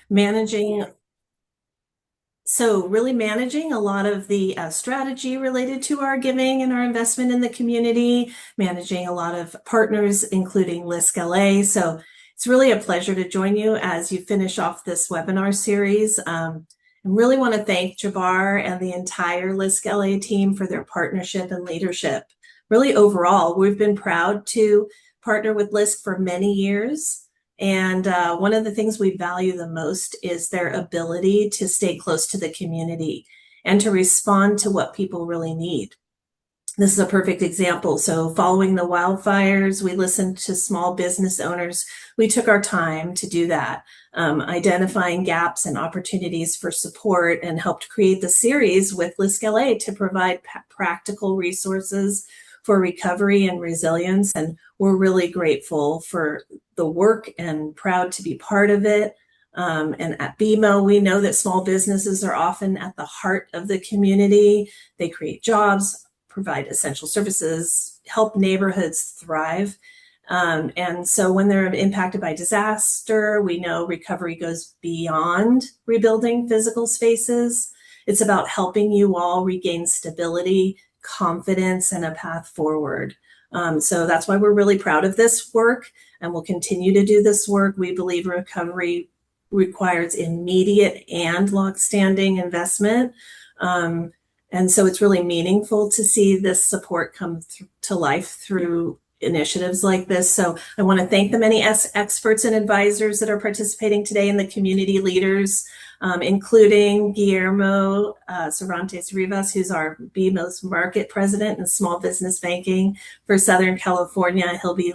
really managing a lot of the strategy related to our giving and our investment in the community, managing a lot of partners, including LISC LA. So it's really a pleasure to join you as you finish off this webinar series. I really want to thank Jabbar and the entire LISC LA team for their partnership and leadership. Really overall, we've been proud to partner with LISC for many years. And one of the things we value the most is their ability to stay close to the community and to respond to what people really need. This is a perfect example. So following the wildfires, we listened to small business owners. We took our time to do that, identifying gaps and opportunities for support, and helped create the series with LISC LA to provide practical resources for recovery and resilience. And we're really grateful for the work and proud to be part of it. And at BMO, we know that small businesses are often at the heart of the community. They create jobs, provide essential services, help neighborhoods thrive. And so when they're impacted by disaster, we know recovery goes beyond rebuilding physical spaces. It's about helping you all regain stability, confidence, and a path forward. So that's why we're really proud of this work, and we'll continue to do this work. We believe recovery requires immediate and long-standing investment. And so it's really meaningful to see this support come to life through initiatives like this. So I want to thank the many experts and advisors that are participating today, and the community leaders, including Guillermo Cervantes Rivas, who's our BMO's market president in small business banking for Southern California. He'll be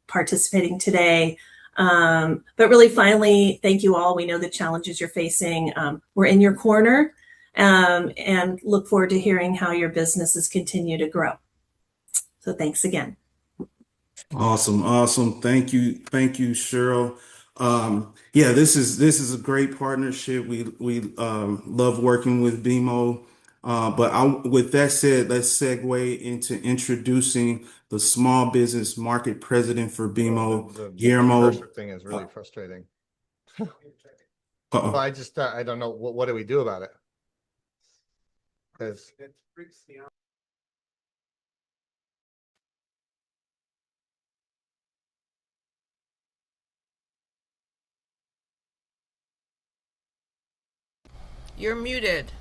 participating today. But really, finally, thank you all. We know the challenges you're facing. We're in your corner. And look forward to hearing how your businesses continue to grow. So thanks again. Awesome. Thank you, Cheryl. Yeah, this is a great partnership. We love working with BMO. With that said, let's segue into introducing the small business market president for BMO, Guillermo. The thing is really frustrating. Uh-oh. I don't know what do we do about it? Because it freaks me out. You're muted.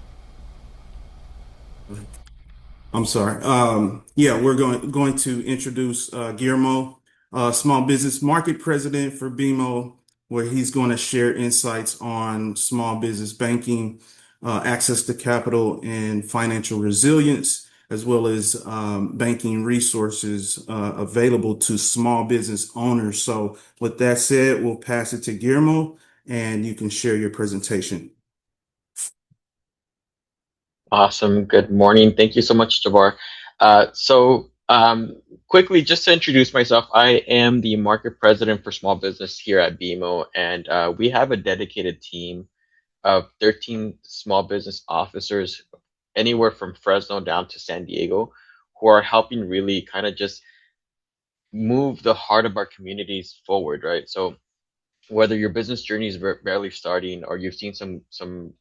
I'm sorry. Yeah, we're going to introduce Guillermo, small business market president for BMO, where he's going to share insights on small business banking, access to capital, and financial resilience, as well as banking resources available to small business owners. So with that said, we'll pass it to Guillermo, and you can share your presentation. Awesome. Good morning. Thank you so much, Jabbar. Quickly, just to introduce myself, I am the market president for small business here at BMO, and we have a dedicated team of 13 small business officers, anywhere from Fresno down to San Diego, who are helping really kind of just move the heart of our communities forward, right? So whether your business journey is barely starting or you've seen some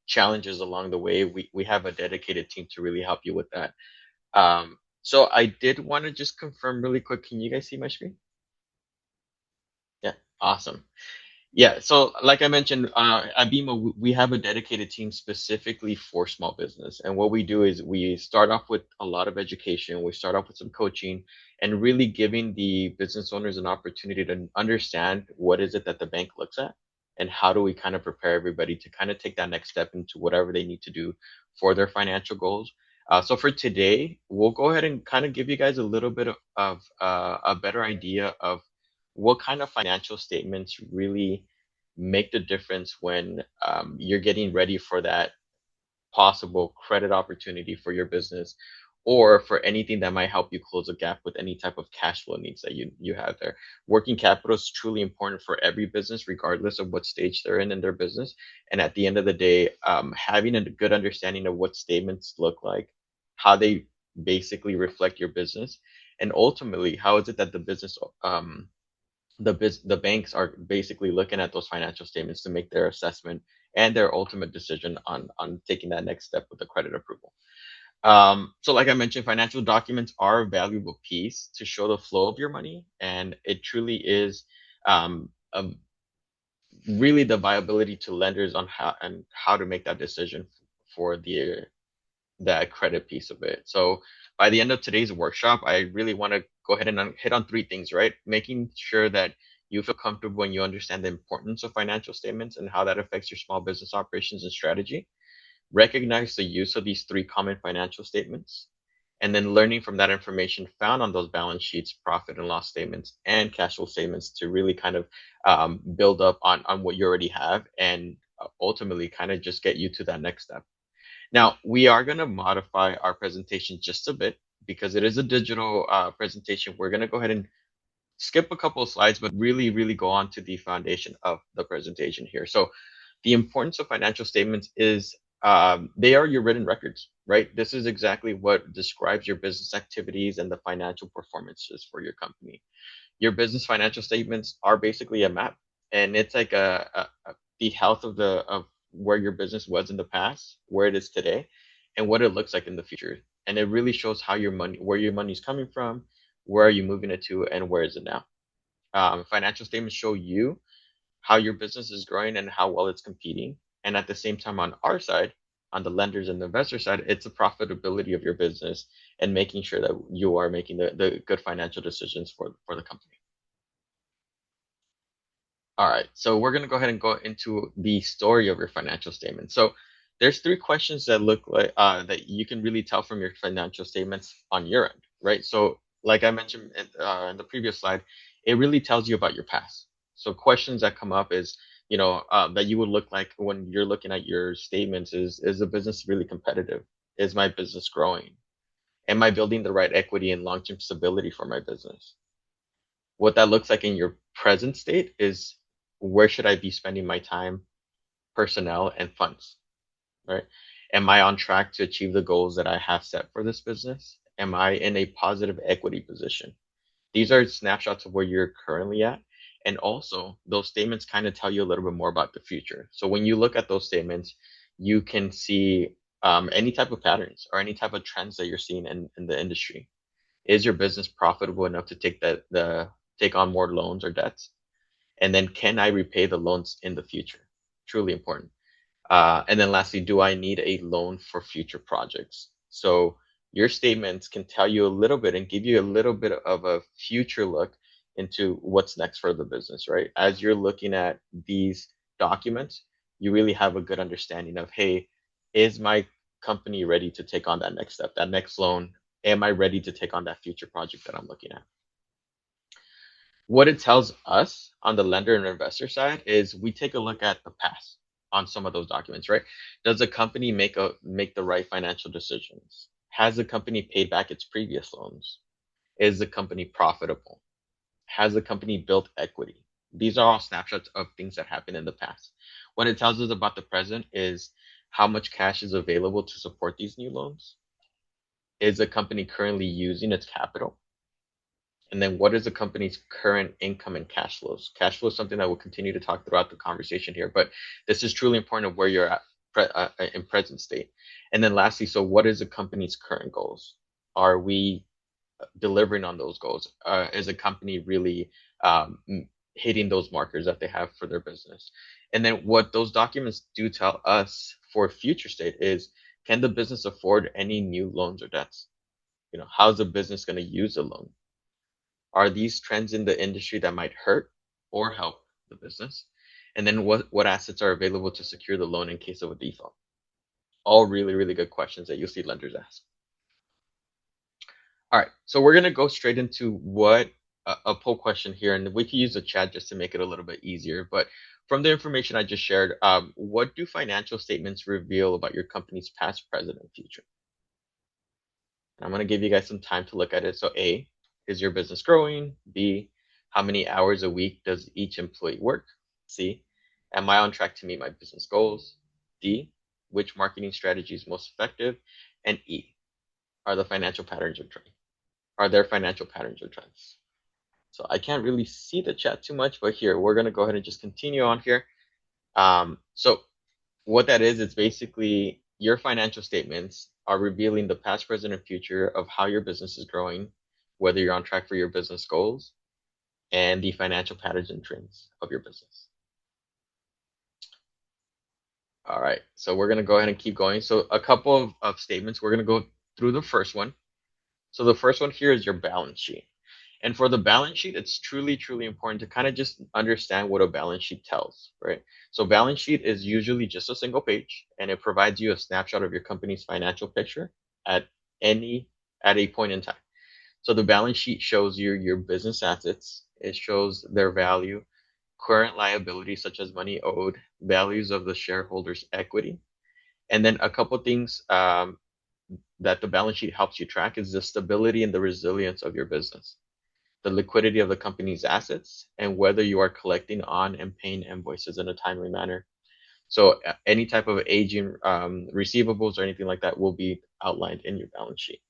challenges along the way, we have a dedicated team to really help you with that. So I did want to just confirm really quick. Can you guys see my screen? Yeah, awesome. Yeah, so like I mentioned, at BMO, we have a dedicated team specifically for small business. And what we do is we start off with a lot of education. We start off with some coaching and really giving the business owners an opportunity to understand what is it that the bank looks at and how do we kind of prepare everybody to kind of take that next step into whatever they need to do for their financial goals. So for today, we'll go ahead and kind of give you guys a little bit of a better idea of what kind of financial statements really make the difference when you're getting ready for that possible credit opportunity for your business, or for anything that might help you close a gap with any type of cash flow needs that you have there. Working capital is truly important for every business, regardless of what stage they're in their business. And at the end of the day, having a good understanding of what statements look like, how they basically reflect your business, and ultimately, how is it that the business the banks are basically looking at those financial statements to make their assessment and their ultimate decision on taking that next step with the credit approval. So like I mentioned, financial documents are a valuable piece to show the flow of your money, and it truly is a really the viability to lenders on how to make that decision for that credit piece of it. So by the end of today's workshop, I really want to go ahead and hit on three things, right? Making sure that you feel comfortable when you understand the importance of financial statements and how that affects your small business operations and strategy. Recognize the use of these three common financial statements, and then learning from that information found on those balance sheets, profit and loss statements, and cash flow statements to really kind of build up on what you already have and ultimately kind of just get you to that next step. Now, we are going to modify our presentation just a bit because it is a digital presentation. We're going to go ahead and skip a couple of slides, but really, really go on to the foundation of the presentation here. So the importance of financial statements is they are your written records, right? This is exactly what describes your business activities and the financial performances for your company. Your business financial statements are basically a map, and it's like the health of where your business was in the past, where it is today, and what it looks like in the future. And it really shows how where your money is coming from, where are you moving it to, and where is it now. Financial statements show you how your business is growing and how well it's competing. And at the same time, on our side, on the lenders and the investor side, it's the profitability of your business and making sure that you are making the good financial decisions for the company. All right, so we're going to go ahead and go into the story of your financial statement. So there's three questions that look like that you can really tell from your financial statements on your end, right? So like I mentioned in the previous slide, it really tells you about your past. So questions that come up is, that you would look like when you're looking at your statements is the business really competitive? Is my business growing? Am I building the right equity and long-term stability for my business? What that looks like in your present state is where should I be spending my time, personnel, and funds, right? Am I on track to achieve the goals that I have set for this business? Am I in a positive equity position? These are snapshots of where you're currently at. And also, those statements kind of tell you a little bit more about the future. So when you look at those statements, you can see any type of patterns or any type of trends that you're seeing in the industry. Is your business profitable enough to take on more loans or debts? And then can I repay the loans in the future? Truly important. And then lastly, do I need a loan for future projects? So your statements can tell you a little bit and give you a little bit of a future look into what's next for the business, right? As you're looking at these documents, you really have a good understanding of, hey, is my company ready to take on that next step, that next loan? Am I ready to take on that future project that I'm looking at? What it tells us on the lender and investor side is we take a look at the past on some of those documents, right? Does the company make the right financial decisions? Has the company paid back its previous loans? Is the company profitable? Has the company built equity? These are all snapshots of things that happened in the past. What it tells us about the present is how much cash is available to support these new loans. Is the company currently using its capital? And then what is the company's current income and cash flows? Cash flow is something that we'll continue to talk throughout the conversation here, but this is truly important of where you're at in present state. And then lastly, so what is the company's current goals? Are we delivering on those goals? Is the company really hitting those markers that they have for their business? And then what those documents do tell us for future state is, can the business afford any new loans or debts? How's the business going to use a loan? Are these trends in the industry that might hurt or help the business? And then what assets are available to secure the loan in case of a default? All really, really good questions that you'll see lenders ask. All right, so we're going to go straight into what a poll question here, and we can use the chat just to make it a little bit easier. But from the information I just shared, what do financial statements reveal about your company's past, present, and future? And I'm going to give you guys some time to look at it. So A, is your business growing? B, how many hours a week does each employee work? C, am I on track to meet my business goals? D, which marketing strategy is most effective? And E, are there financial patterns or trends? So I can't really see the chat too much, but here, we're going to go ahead and just continue on here. So what that is, it's basically your financial statements are revealing the past, present, and future of how your business is growing, whether you're on track for your business goals, and the financial patterns and trends of your business. All right, so we're going to go ahead and keep going. So a couple of statements. We're going to go through the first one. So the first one here is your balance sheet. And for the balance sheet, it's truly, truly important to kind of just understand what a balance sheet tells, right? So balance sheet is usually just a single page, and it provides you a snapshot of your company's financial picture at a point in time. So the balance sheet shows you your business assets. It shows their value, current liabilities such as money owed, values of the shareholders' equity, and then a couple things that the balance sheet helps you track is the stability and the resilience of your business, the liquidity of the company's assets, and whether you are collecting on and paying invoices in a timely manner. So any type of aging receivables or anything like that will be outlined in your balance sheet.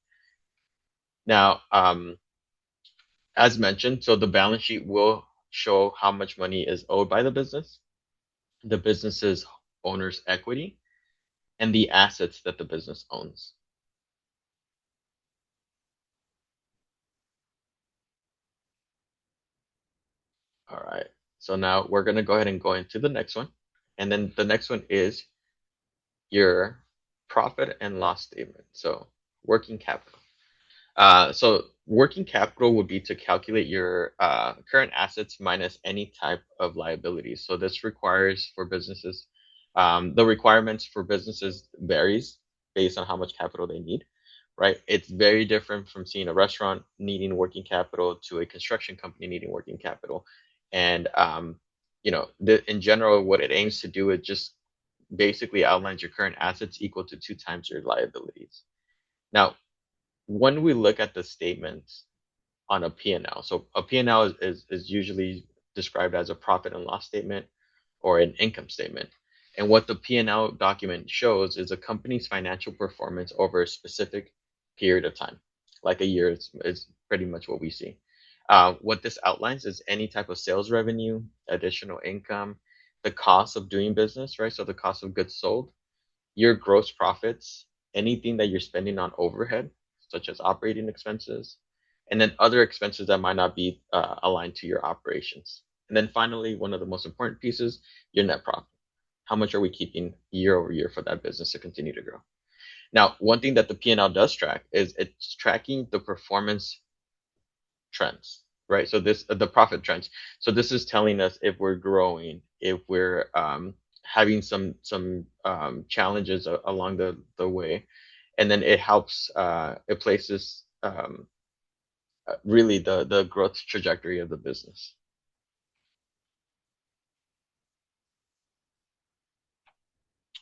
Now, as mentioned, so the balance sheet will show how much money is owed by the business's owner's equity, and the assets that the business owns. All right, so now we're going to go ahead and go into the next one. And then the next one is your profit and loss statement. So working capital. So working capital would be to calculate your current assets minus any type of liabilities. So this requires for businesses, the requirements for businesses varies based on how much capital they need, right? It's very different from seeing a restaurant needing working capital to a construction company needing working capital. And, in general, what it aims to do is just basically outlines your current assets equal to 2 times your liabilities. Now, when we look at the statements on a P&L, so a P&L is usually described as a profit and loss statement or an income statement. And what the P&L document shows is a company's financial performance over a specific period of time, like a year is pretty much what we see. What this outlines is any type of sales revenue, additional income, the cost of doing business, right? So the cost of goods sold, your gross profits, anything that you're spending on overhead, such as operating expenses, and then other expenses that might not be aligned to your operations. And then finally, one of the most important pieces, your net profit. How much are we keeping year over year for that business to continue to grow? Now, one thing that the P&L does track is it's tracking the performance trends, right? So the profit trends. So this is telling us if we're growing, if we're having some challenges along the way, and then it helps it places really the growth trajectory of the business.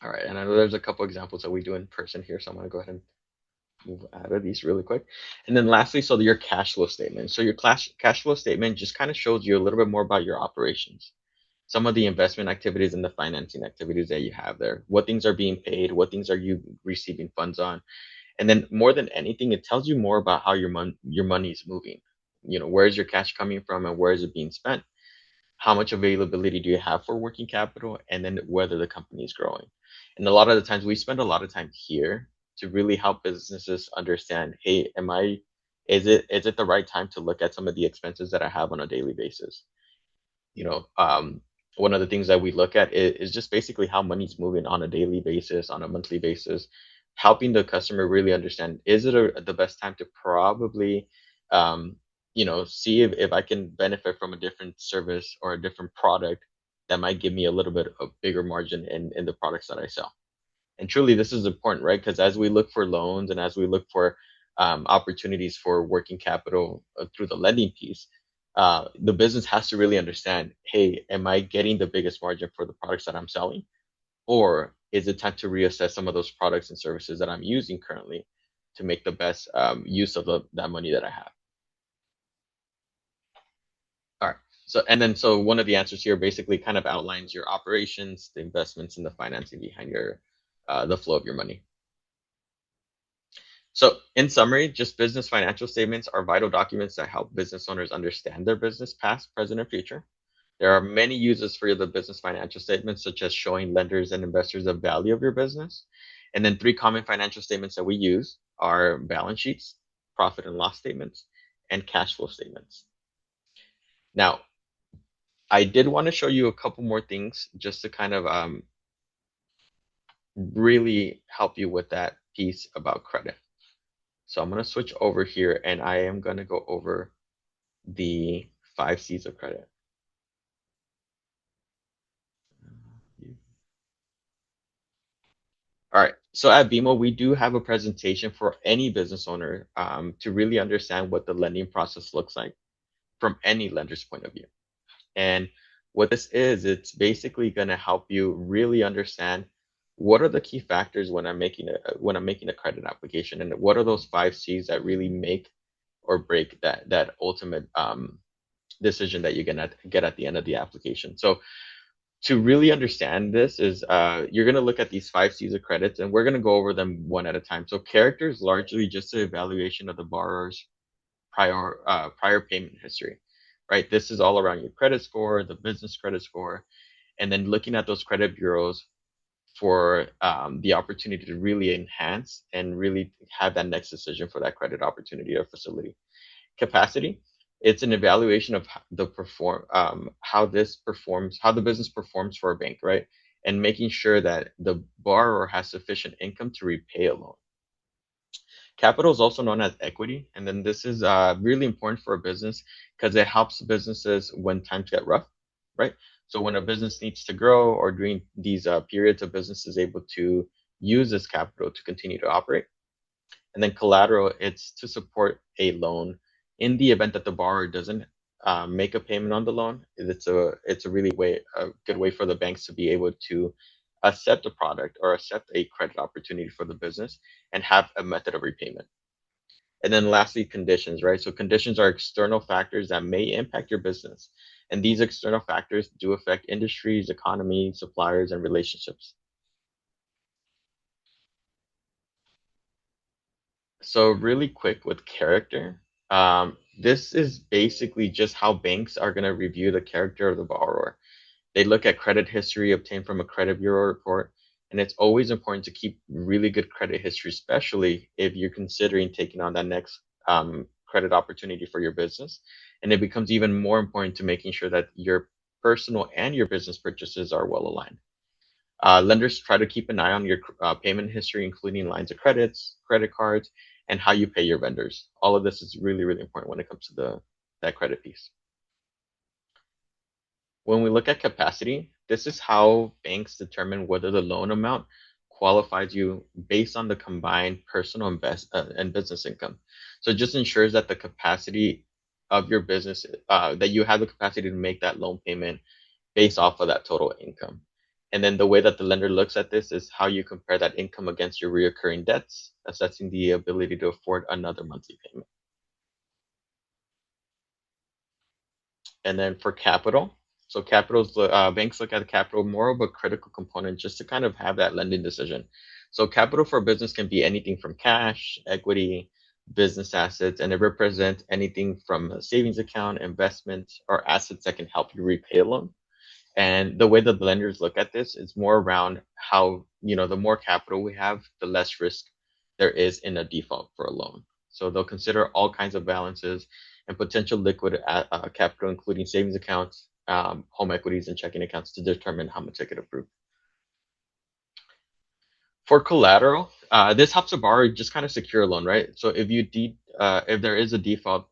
All right, and I know there's a couple examples that we do in person here, so I'm going to go ahead and move out of these really quick. And then lastly, so your cash flow statement. So your cash flow statement just kind of shows you a little bit more about your operations, some of the investment activities and the financing activities that you have there, what things are being paid, what things are you receiving funds on. And then more than anything, it tells you more about how your money is moving. Where is your cash coming from and where is it being spent? How much availability do you have for working capital? And then whether the company is growing. And a lot of the times we spend a lot of time here to really help businesses understand, hey, is it the right time to look at some of the expenses that I have on a daily basis? One of the things that we look at is just basically how money's moving on a daily basis, on a monthly basis, helping the customer really understand, is it the best time to probably, see if I can benefit from a different service or a different product that might give me a little bit of bigger margin in the products that I sell. And truly, this is important, right? Because as we look for loans and as we look for opportunities for working capital through the lending piece, the business has to really understand, hey, am I getting the biggest margin for the products that I'm selling? Or is it time to reassess some of those products and services that I'm using currently to make the best use of that money that I have? All right. So one of the answers here basically kind of outlines your operations, the investments, and the financing behind the flow of your money. So in summary, just business financial statements are vital documents that help business owners understand their business past, present, and future. There are many uses for the business financial statements, such as showing lenders and investors the value of your business. And then 3 common financial statements that we use are balance sheets, profit and loss statements, and cash flow statements. Now, I did want to show you a couple more things just to kind of really help you with that piece about credit. So I'm going to switch over here and I am going to go over the 5 C's of credit. All right. So at BMO, we do have a presentation for any business owner to really understand what the lending process looks like from any lender's point of view. And what this is, it's basically going to help you really understand what are the key factors when I'm making a credit application, and what are those 5 C's that really make or break that ultimate decision that you're gonna get at the end of the application. So to really understand this is you're going to look at these 5 C's of credits, and we're going to go over them one at a time. So character is largely just an evaluation of the borrower's prior payment history, right? This is all around your credit score, the business credit score, and then looking at those credit bureaus for the opportunity to really enhance and really have that next decision for that credit opportunity or facility. Capacity, it's an evaluation of how the business performs for a bank, right? And making sure that the borrower has sufficient income to repay a loan. Capital is also known as equity, and then this is really important for a business because it helps businesses when times get rough, right? So when a business needs to grow or during these periods, a business is able to use this capital to continue to operate. And then collateral, it's to support a loan in the event that the borrower doesn't make a payment on the loan. It's a good way for the banks to be able to accept a product or accept a credit opportunity for the business and have a method of repayment. And then lastly, conditions, right? So conditions are external factors that may impact your business. And these external factors do affect industries, economy, suppliers, and relationships. So really quick with character, this is basically just how banks are going to review the character of the borrower. They look at credit history obtained from a credit bureau report, and it's always important to keep really good credit history, especially if you're considering taking on that next credit opportunity for your business. And it becomes even more important to making sure that your personal and your business purchases are well aligned. Lenders try to keep an eye on your payment history, including lines of credits, credit cards, and how you pay your vendors. All of this is really, really important when it comes to that credit piece. When we look at capacity, this is how banks determine whether the loan amount qualifies you based on the combined personal and business income. So it just ensures that the capacity of your business, that you have the capacity to make that loan payment based off of that total income. And then the way that the lender looks at this is how you compare that income against your reoccurring debts, assessing the ability to afford another monthly payment. And then for capital, so banks look at capital more of a critical component just to kind of have that lending decision. So capital for a business can be anything from cash, equity, business assets, and it represents anything from a savings account, investments, or assets that can help you repay a loan. And the way that the lenders look at this is more around how, the more capital we have, the less risk there is in a default for a loan. So they'll consider all kinds of balances and potential liquid capital, including savings accounts, home equities, and checking accounts to determine how much they could approve. For collateral, this helps a borrower just kind of secure a loan, right? So if there is a default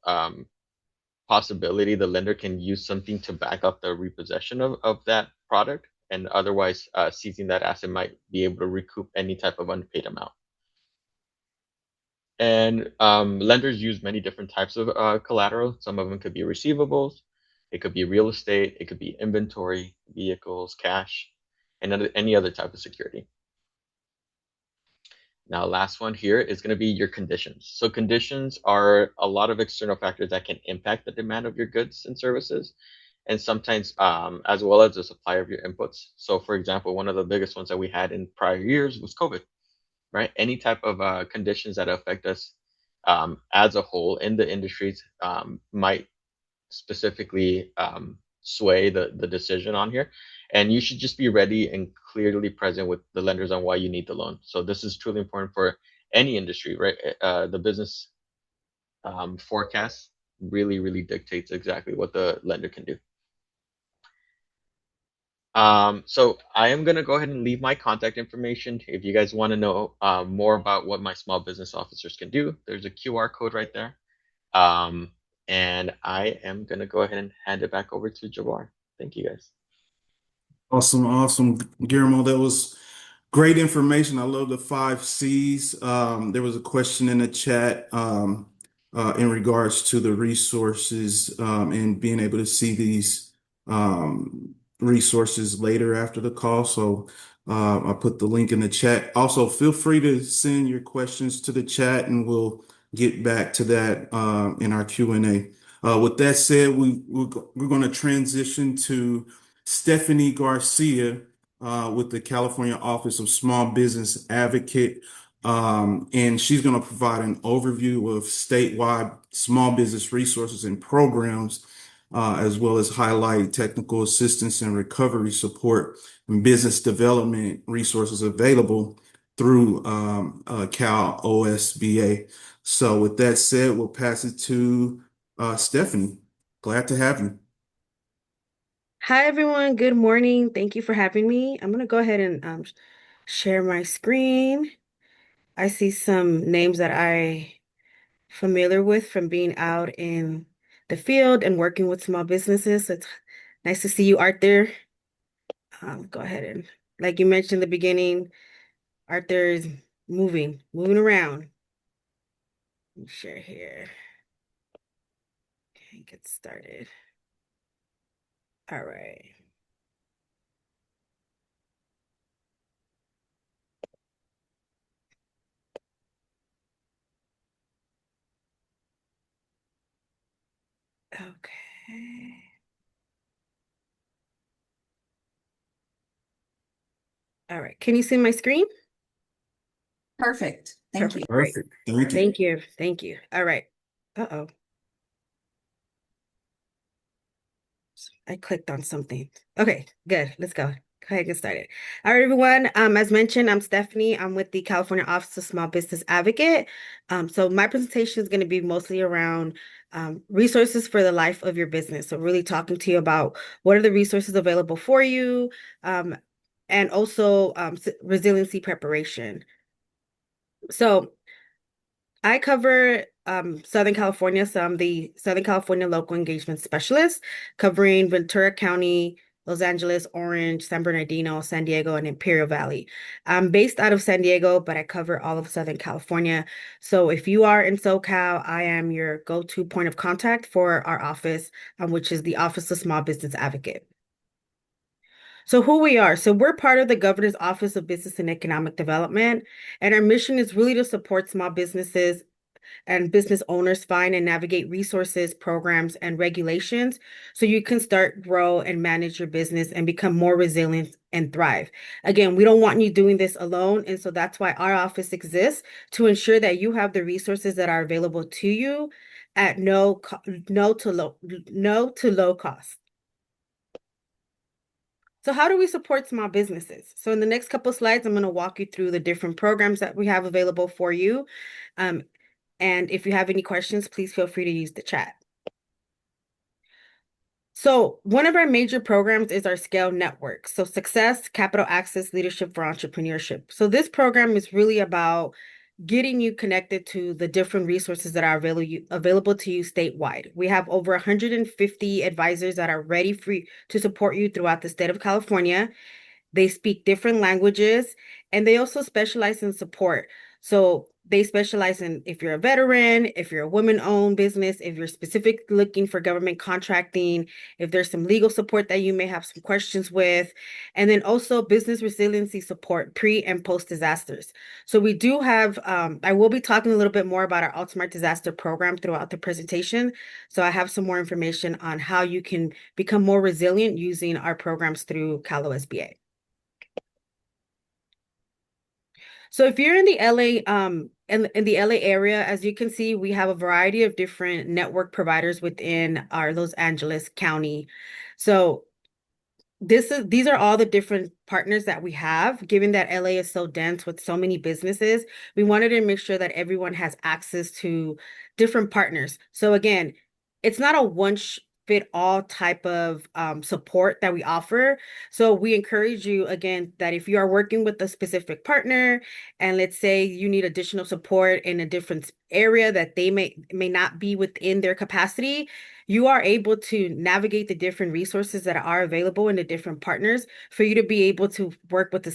possibility, the lender can use something to back up the repossession of that product, and otherwise seizing that asset might be able to recoup any type of unpaid amount. And lenders use many different types of collateral. Some of them could be receivables, it could be real estate, it could be inventory, vehicles, cash, and any other type of security. Now, last one here is going to be your conditions. So conditions are a lot of external factors that can impact the demand of your goods and services, and sometimes as well as the supply of your inputs. So for example, one of the biggest ones that we had in prior years was COVID. right? Any type of conditions that affect us as a whole in the industries might specifically sway the decision on here. And you should just be ready and clearly present with the lenders on why you need the loan. So this is truly important for any industry, right? The business forecast really, really dictates exactly what the lender can do. So I am gonna go ahead and leave my contact information. If you guys want to know more about what my small business officers can do, there's a QR code right there. And I am gonna go ahead and hand it back over to Jabbar. Thank you guys. Awesome, awesome, Guillermo. That was great information. I love the 5 C's. There was a question in the chat in regards to the resources and being able to see these resources later after the call. So I put the link in the chat. Also, feel free to send your questions to the chat, and we'll get back to that in our Q&A. With that said, we're going to transition to Stephanie Garcia with the California Office of Small Business Advocate. And she's going to provide an overview of statewide small business resources and programs, as well as highlight technical assistance and recovery support and business development resources available through Cal OSBA. So with that said, we'll pass it to Stephanie. Glad to have you. Hi, everyone. Good morning. Thank you for having me. I'm going to go ahead and share my screen. I see some names that I'm familiar with from being out in the field and working with small businesses. So it's nice to see you, Arthur. Go ahead and, like you mentioned in the beginning, Arthur is moving around. Let me share here. Okay, get started. All right. Okay. All right. Can you see my screen? Perfect. Thank you. Great. Perfect. Thank you. Thank you. Thank you. All right. Uh-oh. I clicked on something. Okay, good. Let's go. Go ahead and get started. All right, everyone. As mentioned, I'm Stephanie. I'm with the California Office of Small Business Advocate. So my presentation is going to be mostly around resources for the life of your business. So really talking to you about what are the resources available for you, and also resiliency preparation. So I cover Southern California, so I'm the Southern California Local Engagement Specialist, covering Ventura County, Los Angeles, Orange, San Bernardino, San Diego, and Imperial Valley. I'm based out of San Diego, but I cover all of Southern California. So if you are in SoCal, I am your go-to point of contact for our office, which is the Office of Small Business Advocate. So who we are. So we're part of the Governor's Office of Business and Economic Development, and our mission is really to support small businesses and business owners find and navigate resources, programs, and regulations so you can start, grow, and manage your business and become more resilient and thrive. Again, we don't want you doing this alone, and so that's why our office exists, to ensure that you have the resources that are available to you at no to low cost. So how do we support small businesses? So in the next couple of slides, I'm going to walk you through the different programs that we have available for you. And if you have any questions, please feel free to use the chat. So one of our major programs is our Scale Network. So Success, Capital Access, Leadership for Entrepreneurship. So this program is really about getting you connected to the different resources that are available to you statewide. We have over 150 advisors that are ready to support you throughout the state of California. They speak different languages, and they also specialize in support. So they specialize in if you're a veteran, if you're a woman-owned business, if you're specifically looking for government contracting, if there's some legal support that you may have some questions with, and then also business resiliency support pre and post disasters. So we do have, I will be talking a little bit more about our Ultimate Disaster Program throughout the presentation. So I have some more information on how you can become more resilient using our programs through Cal OSBA. So if you're in the LA, in the LA area, as you can see, we have a variety of different network providers within our Los Angeles County. So these are all the different partners that we have. Given that LA is so dense with so many businesses, we wanted to make sure that everyone has access to different partners. So again, it's not a one fit all type of support that we offer. So we encourage you again that if you are working with a specific partner and let's say you need additional support in a different area that they may not be within their capacity, you are able to navigate the different resources that are available in the different partners for you to be able to work with a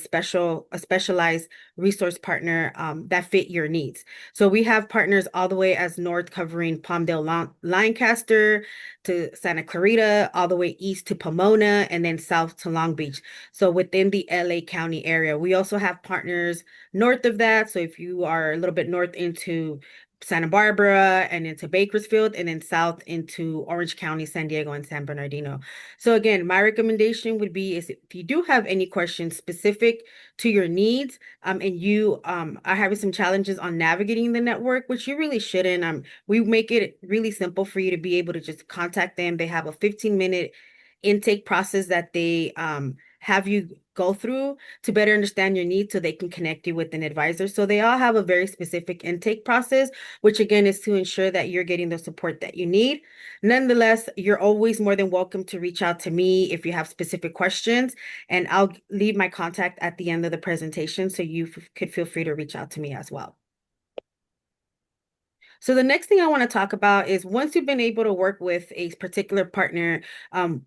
specialized resource partner that fit your needs. So we have partners all the way as north covering Palmdale, Lancaster to Santa Clarita, all the way east to Pomona, and then south to Long Beach. So within the LA County area, we also have partners north of that. So if you are a little bit north into Santa Barbara and into Bakersfield, and then south into Orange County, San Diego, and San Bernardino. So again, my recommendation would be is if you do have any questions specific to your needs, and you are having some challenges on navigating the network, which you really shouldn't. We make it really simple for you to be able to just contact them. They have a 15-minute intake process that they have you go through to better understand your needs so they can connect you with an advisor. So they all have a very specific intake process, which again is to ensure that you're getting the support that you need. Nonetheless, you're always more than welcome to reach out to me if you have specific questions, and I'll leave my contact at the end of the presentation so you could feel free to reach out to me as well. So the next thing I want to talk about is once you've been able to work with a particular partner,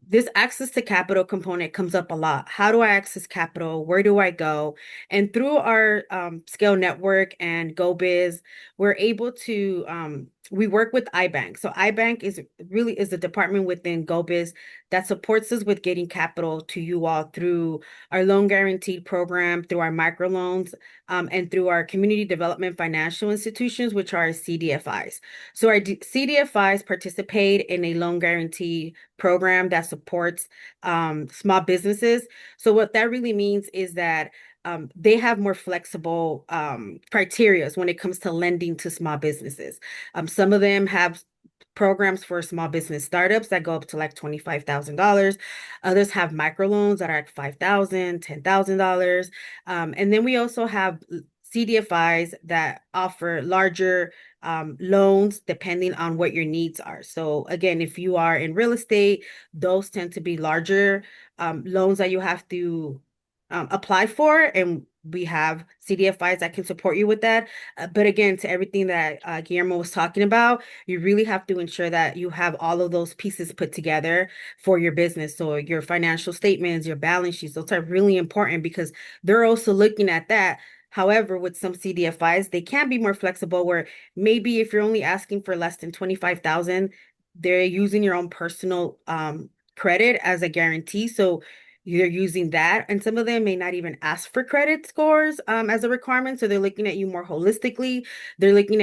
this access to capital component comes up a lot. How do I access capital? Where do I go? And through our Scale Network and GoBiz, we're able to we work with iBank. So iBank is a department within GoBiz that supports us with getting capital to you all through our loan guaranteed program, through our microloans, and through our community development financial institutions, which are CDFIs. So our CDFIs participate in a loan guarantee program that supports small businesses. So what that really means is that they have more flexible criteria when it comes to lending to small businesses. Some of them have programs for small business startups that go up to like $25,000. Others have microloans that are at $5,000, $10,000. And then we also have CDFIs that offer larger loans depending on what your needs are. So again, if you are in real estate, those tend to be larger loans that you have to apply for, and we have CDFIs that can support you with that. But again, to everything that Guillermo was talking about, you really have to ensure that you have all of those pieces put together for your business. So your financial statements, your balance sheets, those are really important because they're also looking at that. However, with some CDFIs, they can be more flexible where maybe if you're only asking for less than 25,000, they're using your own personal credit as a guarantee. So you're using that, and some of them may not even ask for credit scores as a requirement. So they're looking at you more holistically. They're looking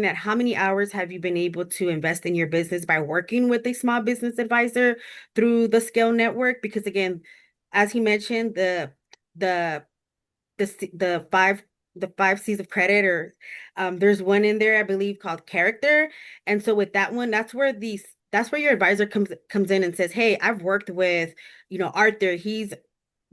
at how many hours have you been able to invest in your business by working with a small business advisor through the Scale Network. Because again, as he mentioned, the five C's of credit, or there's one in there, I believe, called character. And so with that one, that's where your advisor comes in and says, hey, I've worked with, Arthur. He's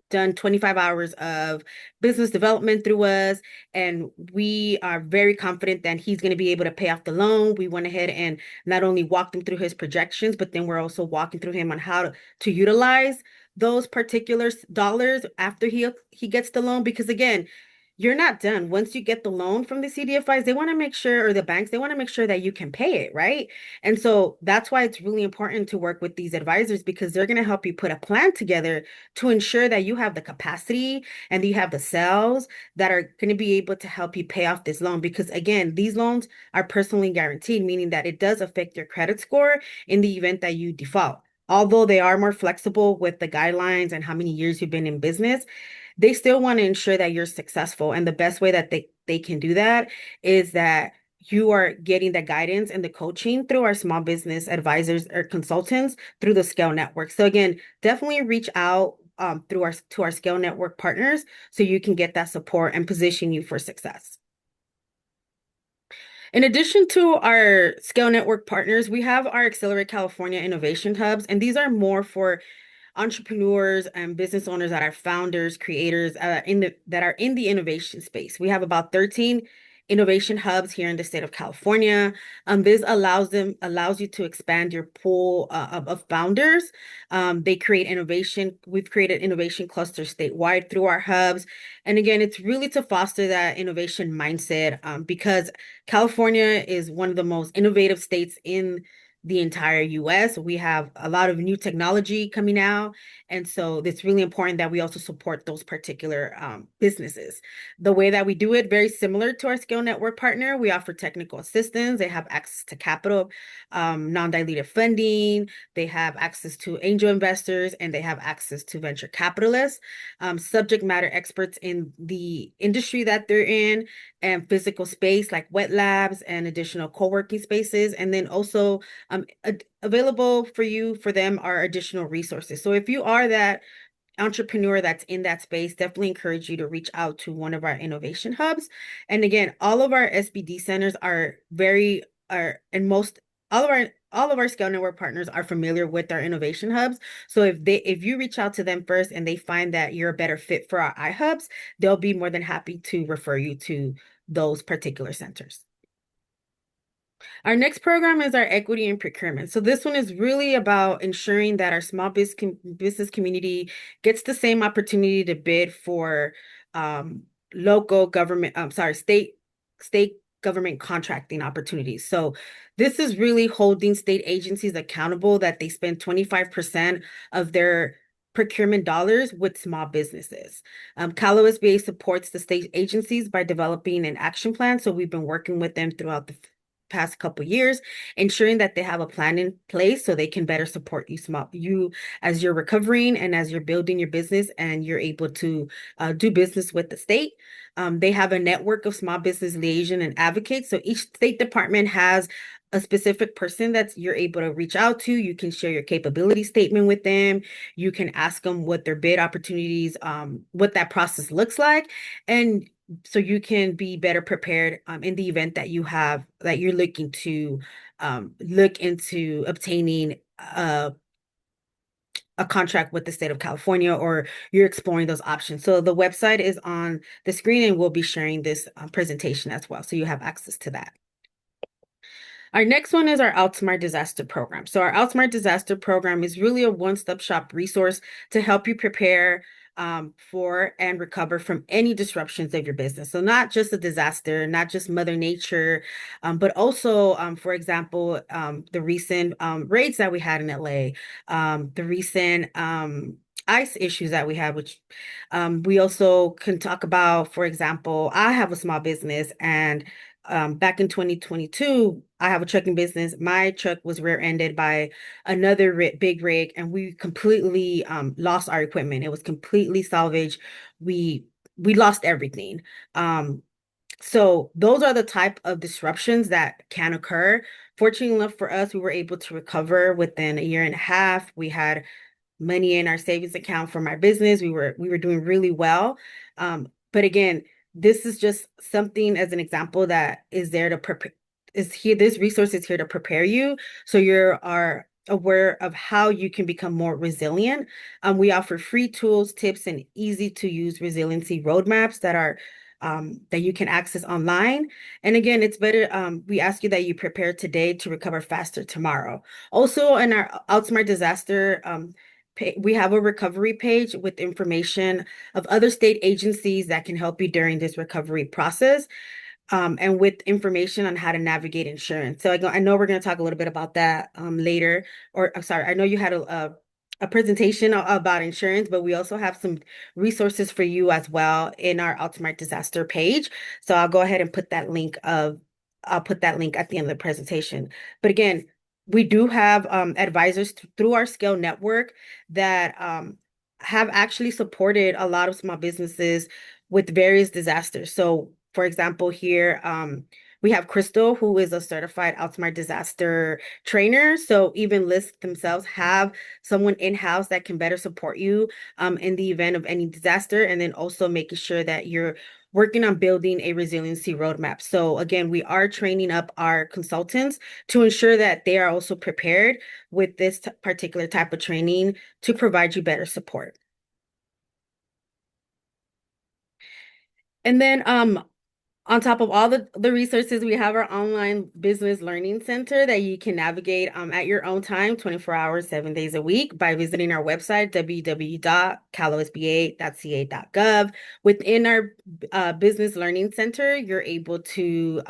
done 25 hours of business development through us, and we are very confident that he's going to be able to pay off the loan. We went ahead and not only walked him through his projections, but then we're also walking through him on how to utilize those particular dollars after he gets the loan. Because again, you're not done. Once you get the loan from the CDFIs, they want to make sure, or the banks, they want to make sure that you can pay it, right? And so that's why it's really important to work with these advisors, because they're going to help you put a plan together to ensure that you have the capacity and you have the sales that are going to be able to help you pay off this loan. Because again, these loans are personally guaranteed, meaning that it does affect your credit score in the event that you default. Although they are more flexible with the guidelines and how many years you've been in business, they still want to ensure that you're successful. And the best way that they can do that is that you are getting the guidance and the coaching through our small business advisors or consultants through the Scale Network. So again, definitely reach out through our Scale Network partners so you can get that support and position you for success. In addition to our Scale Network partners, we have our Accelerate California Innovation Hubs, and these are more for entrepreneurs and business owners that are founders, creators that are in the innovation space. We have about 13 innovation hubs here in the state of California. This allows you to expand your pool of founders. They create innovation. We've created innovation clusters statewide through our hubs. And again, it's really to foster that innovation mindset because California is one of the most innovative states in the entire US. We have a lot of new technology coming out. And so it's really important that we also support those particular businesses. The way that we do it, very similar to our Scale Network partner, we offer technical assistance. They have access to capital, non-dilutive funding. They have access to angel investors, and they have access to venture capitalists, subject matter experts in the industry that they're in, and physical space like wet labs and additional co-working spaces. And then also available for them are additional resources. So if you are that entrepreneur that's in that space, definitely encourage you to reach out to one of our innovation hubs. And again, all of our SBD centers all of our Scale Network partners are familiar with our innovation hubs. So if you reach out to them first and they find that you're a better fit for our iHubs, they'll be more than happy to refer you to those particular centers. Our next program is our equity and procurement. So this one is really about ensuring that our small business community gets the same opportunity to bid for local government, state government contracting opportunities. So this is really holding state agencies accountable that they spend 25% of their procurement dollars with small businesses. CalOSBA supports the state agencies by developing an action plan. So we've been working with them throughout the past couple years, ensuring that they have a plan in place so they can better support you as you're recovering and as you're building your business and you're able to do business with the state. They have a network of small business liaison and advocates. So each state department has a specific person that you're able to reach out to. You can share your capability statement with them. You can ask them what their bid opportunities, what that process looks like. And so you can be better prepared in the event that you're looking to look into obtaining a contract with the state of California, or you're exploring those options. So the website is on the screen, and we'll be sharing this presentation as well, so you have access to that. Our next one is our Outsmart Disaster Program. So our Outsmart Disaster Program is really a one-stop shop resource to help you prepare for and recover from any disruptions of your business. So not just a disaster, not just Mother Nature, but also, for example, the recent raids that we had in LA, the recent ICE issues that we had, which we also can talk about. For example, I have a small business, and back in 2022, I have a trucking business. My truck was rear-ended by another big rig, and we completely lost our equipment. It was completely salvaged. We lost everything. So those are the type of disruptions that can occur. Fortunately enough for us, we were able to recover within a year and a half. We had money in our savings account from our business. We were doing really well. But again, this is just something as an example that is there to prepare. This resource is here to prepare you, so you are aware of how you can become more resilient. We offer free tools, tips, and easy to use resiliency roadmaps that you can access online. And again, it's better. We ask you that you prepare today to recover faster tomorrow. Also, in our Outsmart Disaster, we have a recovery page with information of other state agencies that can help you during this recovery process, and with information on how to navigate insurance. So I know we're going to talk a little bit about that later. Or I'm sorry, I know you had a presentation about insurance, but we also have some resources for you as well in our Outsmart Disaster page. So I'll go ahead and put that link at the end of the presentation. But again, we do have advisors through our Scale Network that have actually supported a lot of small businesses with various disasters. So for example, here We have Crystal, who is a certified Outsmart disaster trainer. So even LISC themselves have someone in-house that can better support you in the event of any disaster, and then also making sure that you're working on building a resiliency roadmap. So again, we are training up our consultants to ensure that they are also prepared with this particular type of training to provide you better support. And then on top of all the resources, we have our online business learning center that you can navigate at your own time, 24 hours, 7 days a week by visiting our website, www.calosba.ca.gov. Within our business learning center, you're able to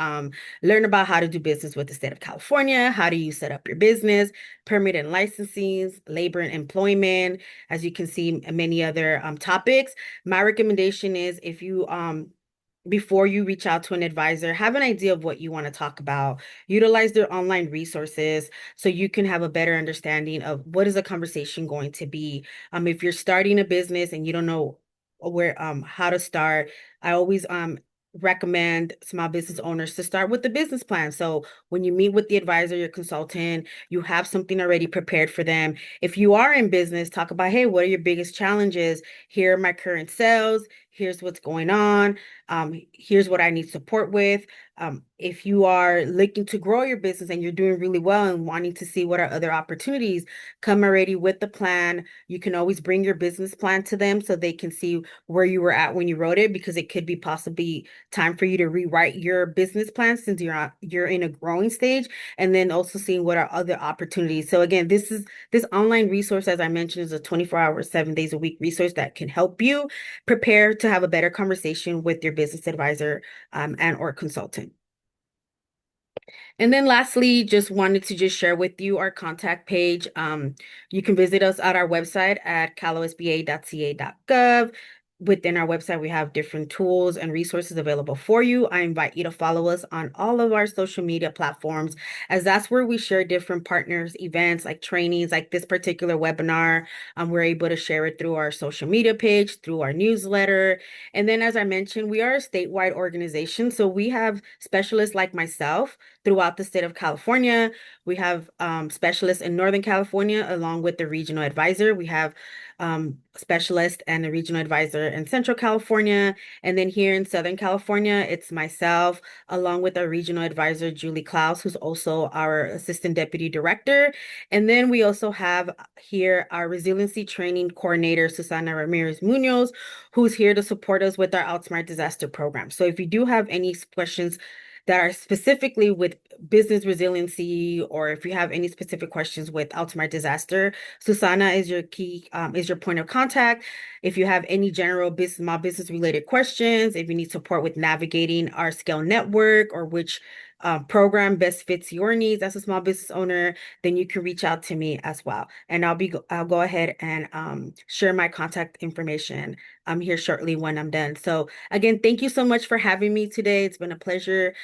learn about how to do business with the state of California, how do you set up your business, permit and licensing, labor and employment, as you can see, many other topics. My recommendation is if you before you reach out to an advisor, have an idea of what you want to talk about. Utilize their online resources so you can have a better understanding of what is the conversation going to be. If you're starting a business and you don't know where how to start, I always recommend small business owners to start with the business plan. So when you meet with the advisor, your consultant, you have something already prepared for them. If you are in business, talk about, hey, what are your biggest challenges? Here are my current sales. Here's what's going on. Here's what I need support with. If you are looking to grow your business and you're doing really well and wanting to see what are other opportunities, come already with the plan. You can always bring your business plan to them so they can see where you were at when you wrote it, because it could be possibly time for you to rewrite your business plan since you're in a growing stage, and then also seeing what are other opportunities. So again, this online resource, as I mentioned, is a 24-hour, 7 days a week resource that can help you prepare to have a better conversation with your business advisor and or consultant. And then lastly, just wanted to just share with you our contact page. You can visit us at our website at calosba.ca.gov. Within our website, we have different tools and resources available for you. I invite you to follow us on all of our social media platforms, as that's where we share different partners, events, like trainings, like this particular webinar. We're able to share it through our social media page, through our newsletter. And then, as I mentioned, we are a statewide organization. So we have specialists like myself throughout the state of California. We have specialists in Northern California, along with the regional advisor. We have specialist and a regional advisor in Central California. And then here in Southern California, it's myself, along with our regional advisor, Julie Klaus, who's also our assistant deputy director. And then we also have here our resiliency training coordinator, Susana Ramirez Munoz, who's here to support us with our Outsmart disaster program. So if you do have any questions that are specifically with business resiliency, or if you have any specific questions with Outsmart disaster, Susana is your point of contact. If you have any general small business related questions, if you need support with navigating our scale network, or which program best fits your needs as a small business owner, then you can reach out to me as well. And I'll go ahead and share my contact information here shortly when I'm done. So again, thank you so much for having me today. It's been a pleasure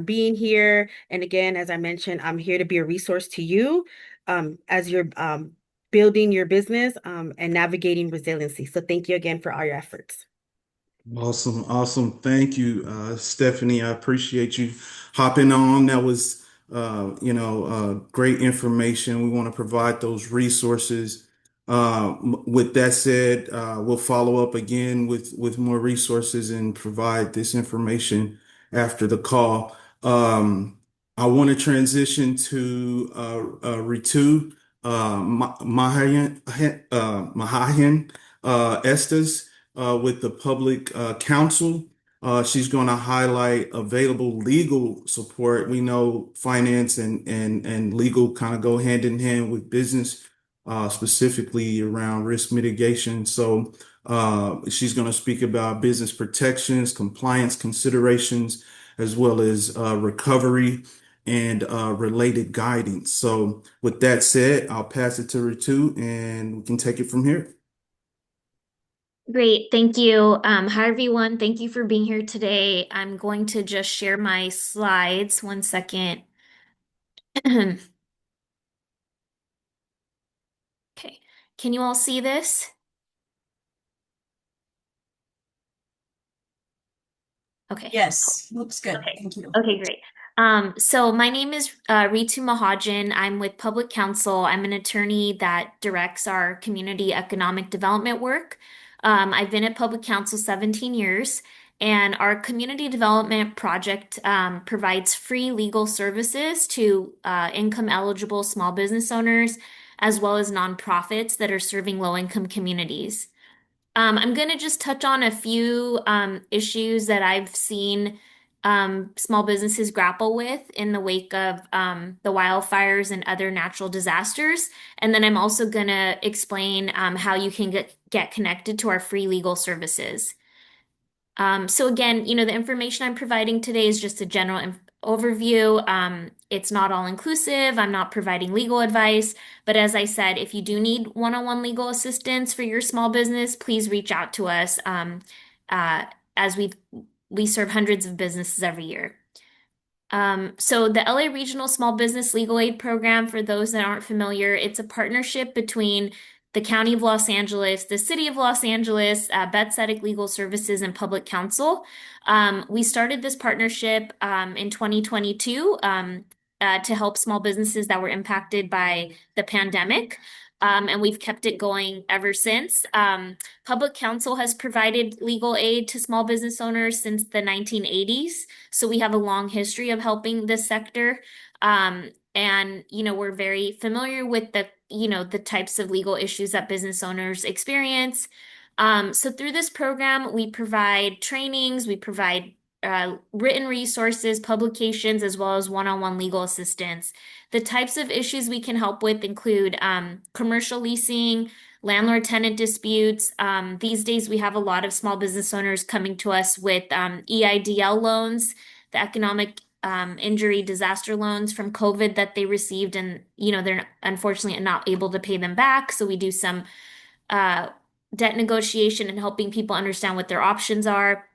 being here. And again, as I mentioned, I'm here to be a resource to you as you're building your business and navigating resiliency. So thank you again for all your efforts. Awesome. Awesome. Thank you, Stephanie. I appreciate you hopping on. That was, great information. We want to provide those resources. With that said, we'll follow up again with more resources and provide this information after the call. I want to transition to Ritu Mahajan Estes with the public counsel. She's going to highlight available legal support. We know finance and legal kind of go hand in hand with business, specifically around risk mitigation. So she's going to speak about business protections, compliance considerations, as well as recovery and related guidance. So with that said, I'll pass it to Ritu and we can take it from here. Great, thank you. Hi, everyone. Thank you for being here today. I'm going to just share my slides. One second. Okay, can you all see this? Okay. Yes, looks good. Okay. Thank you. Okay, great. So my name is Ritu Mahajan. I'm with Public Counsel. I'm an attorney that directs our community economic development work. I've been at Public Counsel 17 years, and our community development project provides free legal services to income eligible small business owners, as well as nonprofits that are serving low income communities. I'm going to just touch on a few issues that I've seen small businesses grapple with in the wake of the wildfires and other natural disasters. And then I'm also going to explain how you can get connected to our free legal services. So again, the information I'm providing today is just a general overview. It's not all inclusive. I'm not providing legal advice. But as I said, if you do need one-on-one legal assistance for your small business, please reach out to us uh, as we serve hundreds of businesses every year. So the LA Regional Small Business Legal Aid Program, for those that aren't familiar, it's a partnership between the County of Los Angeles, the City of Los Angeles, Beth Tzedek Legal Services, and Public Counsel. We started this partnership in 2022 to help small businesses that were impacted by the pandemic. And we've kept it going ever since. Public Counsel has provided legal aid to small business owners since the 1980s. So we have a long history of helping this sector. And, we're very familiar with the types of legal issues that business owners experience. So through this program, we provide trainings, we provide written resources, publications, as well as one-on-one legal assistance. The types of issues we can help with include commercial leasing, landlord-tenant disputes. These days, we have a lot of small business owners coming to us with EIDL loans, the economic injury disaster loans from COVID that they received, and they're unfortunately not able to pay them back. So we do some debt negotiation and helping people understand what their options are.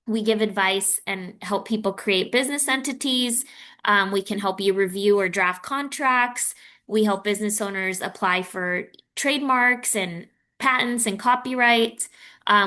We give advice and help people create business entities. We can help you review or draft contracts. We help business owners apply for trademarks and patents and copyright.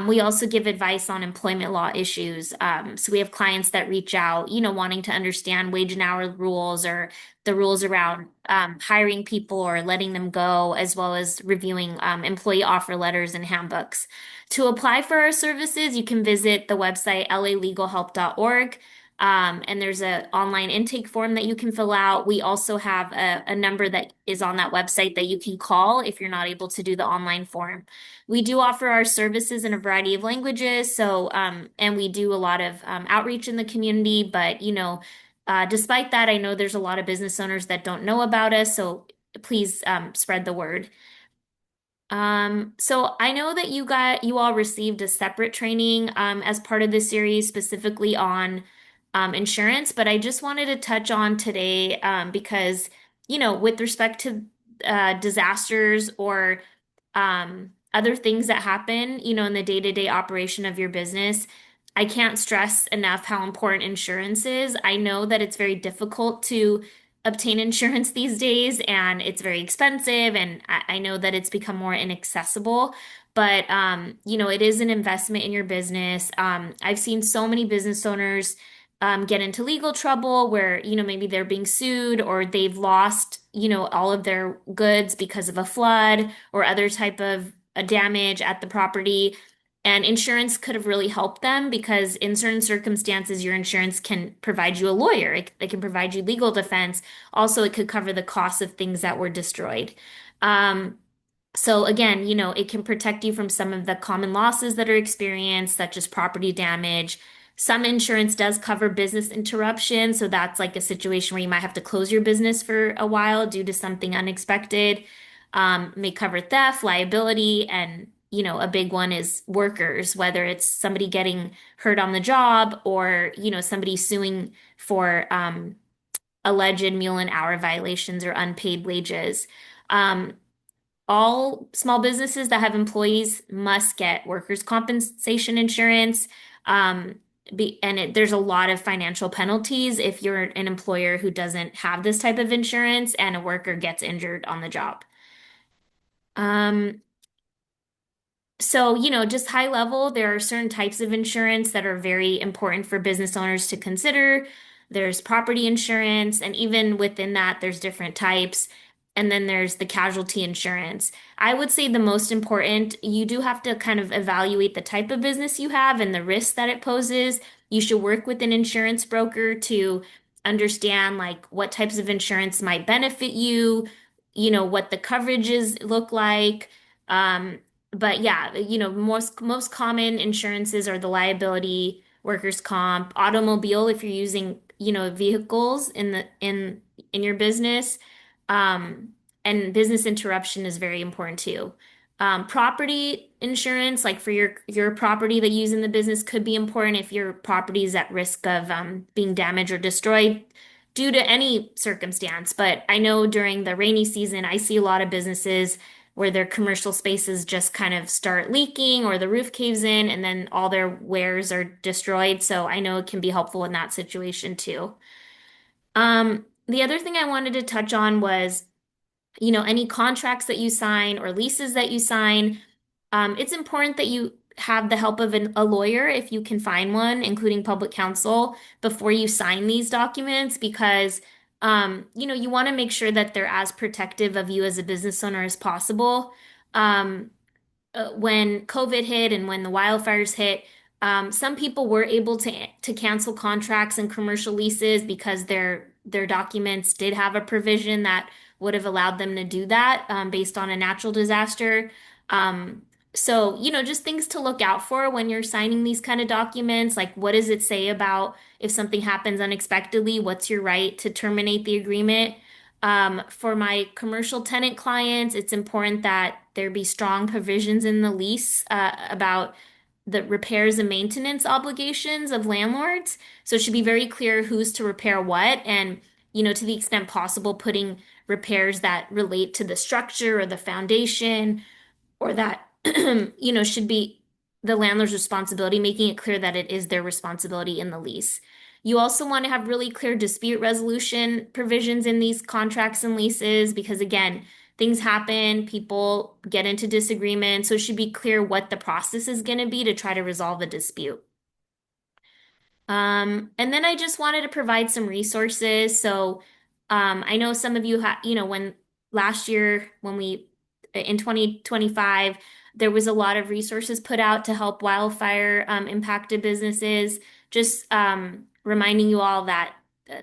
We also give advice on employment law issues. So we have clients that reach out, wanting to understand wage and hour rules or the rules around hiring people or letting them go, as well as reviewing employee offer letters and handbooks. To apply for our services, you can visit the website lalegalhelp.org. And there's an online intake form that you can fill out. We also have a number that is on that website that you can call if you're not able to do the online form. We do offer our services in a variety of languages. So, and we do a lot of outreach in the community. But, despite that, I know there's a lot of business owners that don't know about us. So please spread the word. So I know that you all received a separate training as part of this series specifically on insurance, but I just wanted to touch on today because, with respect to disasters or other things that happen, in the day-to-day operation of your business, I can't stress enough how important insurance is. I know that it's very difficult to obtain insurance these days and it's very expensive, and I know that it's become more inaccessible, but it is an investment in your business. I've seen so many business owners get into legal trouble where, maybe they're being sued or they've lost, all of their goods because of a flood or other type of a damage at the property. And insurance could have really helped them because in certain circumstances, your insurance can provide you a lawyer. It can provide you legal defense. Also, it could cover the cost of things that were destroyed. So again, it can protect you from some of the common losses that are experienced, such as property damage. Some insurance does cover business interruption. So that's like a situation where you might have to close your business for a while due to something unexpected. May cover theft, liability, and a big one is workers, whether it's somebody getting hurt on the job or, somebody suing for alleged meal and hour violations or unpaid wages. All small businesses that have employees must get workers' compensation insurance. There's a lot of financial penalties if you're an employer who doesn't have this type of insurance and a worker gets injured on the job. So, just high level, there are certain types of insurance that are very important for business owners to consider. there's property insurance, and even within that, there's different types. And then there's the casualty insurance. I would say the most important, you do have to kind of evaluate the type of business you have and the risk that it poses. You should work with an insurance broker to understand like what types of insurance might benefit you, what the coverages look like. Um, but yeah, most common insurances are the liability, workers' comp, automobile if you're using, vehicles in your business. Um, and business interruption is very important too. Property insurance, like for your property that you use in the business, could be important if your property is at risk of being damaged or destroyed due to any circumstance. But I know during the rainy season, I see a lot of businesses where their commercial spaces just kind of start leaking or the roof caves in and then all their wares are destroyed. So I know it can be helpful in that situation too. The other thing I wanted to touch on was, any contracts that you sign or leases that you sign. It's important that you have the help of a lawyer if you can find one, including public counsel, before you sign these documents because you want to make sure that they're as protective of you as a business owner as possible. Um, when COVID hit and when the wildfires hit, some people were able to cancel contracts and commercial leases because their documents did have a provision that would have allowed them to do that based on a natural disaster. So, just things to look out for when you're signing these kind of documents. Like, what does it say about if something happens unexpectedly? What's your right to terminate the agreement? For my commercial tenant clients, it's important that there be strong provisions in the lease about the repairs and maintenance obligations of landlords. So it should be very clear who's to repair what, and to the extent possible, putting repairs that relate to the structure or the foundation or that should be the landlord's responsibility, making it clear that it is their responsibility in the lease. You also want to have really clear dispute resolution provisions in these contracts and leases because, again, things happen, people get into disagreement, so it should be clear what the process is going to be to try to resolve a dispute. And then I just wanted to provide some resources. So I know some of you when last year when we in 2025, there was a lot of resources put out to help wildfire impacted businesses. Just reminding you all that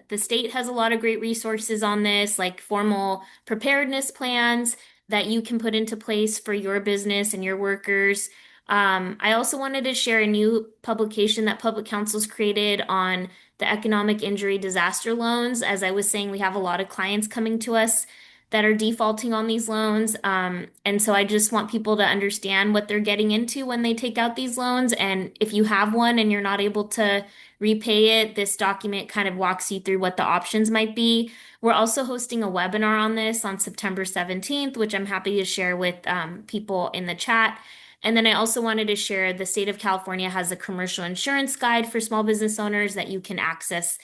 the state has a lot of great resources on this, like formal preparedness plans that you can put into place for your business and your workers. I also wanted to share a new publication that Public Counsel's created on the economic injury disaster loans. As I was saying, we have a lot of clients coming to us that are defaulting on these loans. And so I just want people to understand what they're getting into when they take out these loans. And if you have one and you're not able to repay it, this document kind of walks you through what the options might be. We're also hosting a webinar on this on September 17th, which I'm happy to share with people in the chat. And then I also wanted to share the state of California has a commercial insurance guide for small business owners that you can access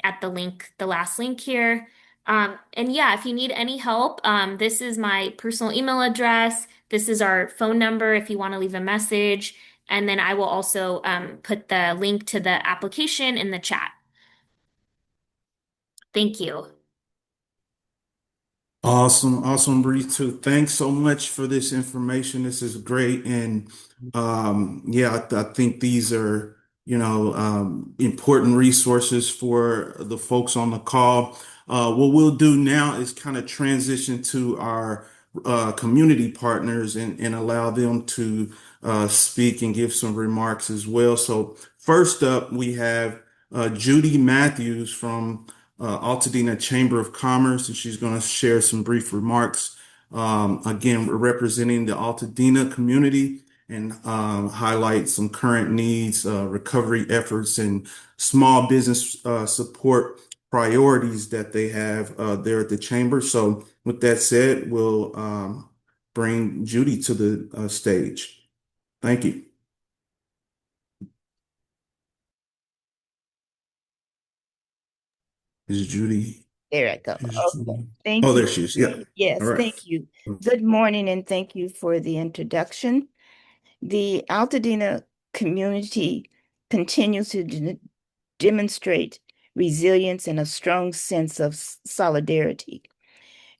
at the last link here. And yeah, if you need any help, this is my personal email address. This is our phone number if you want to leave a message. And then I will also put the link to the application in the chat. Thank you. Awesome, Ritu. Thanks so much for this information. This is great, and yeah, I think these are important resources for the folks on the call. What we'll do now is kind of transition to our community partners and allow them to speak and give some remarks as well. So first up, we have Judy Matthews from Altadena Chamber of Commerce, and she's going to share some brief remarks. Again, we're representing the Altadena community and highlight some current needs, recovery efforts, and small business support priorities that they have there at the chamber. So with that said, we'll bring Judy to the stage. Thank you. Is Judy? There I go. Okay. Judy? Thank Oh, you. there she is. Yeah. Yes, All right. thank you. Good morning, and thank you for the introduction. The Altadena community continues to demonstrate resilience, and a strong sense of solidarity.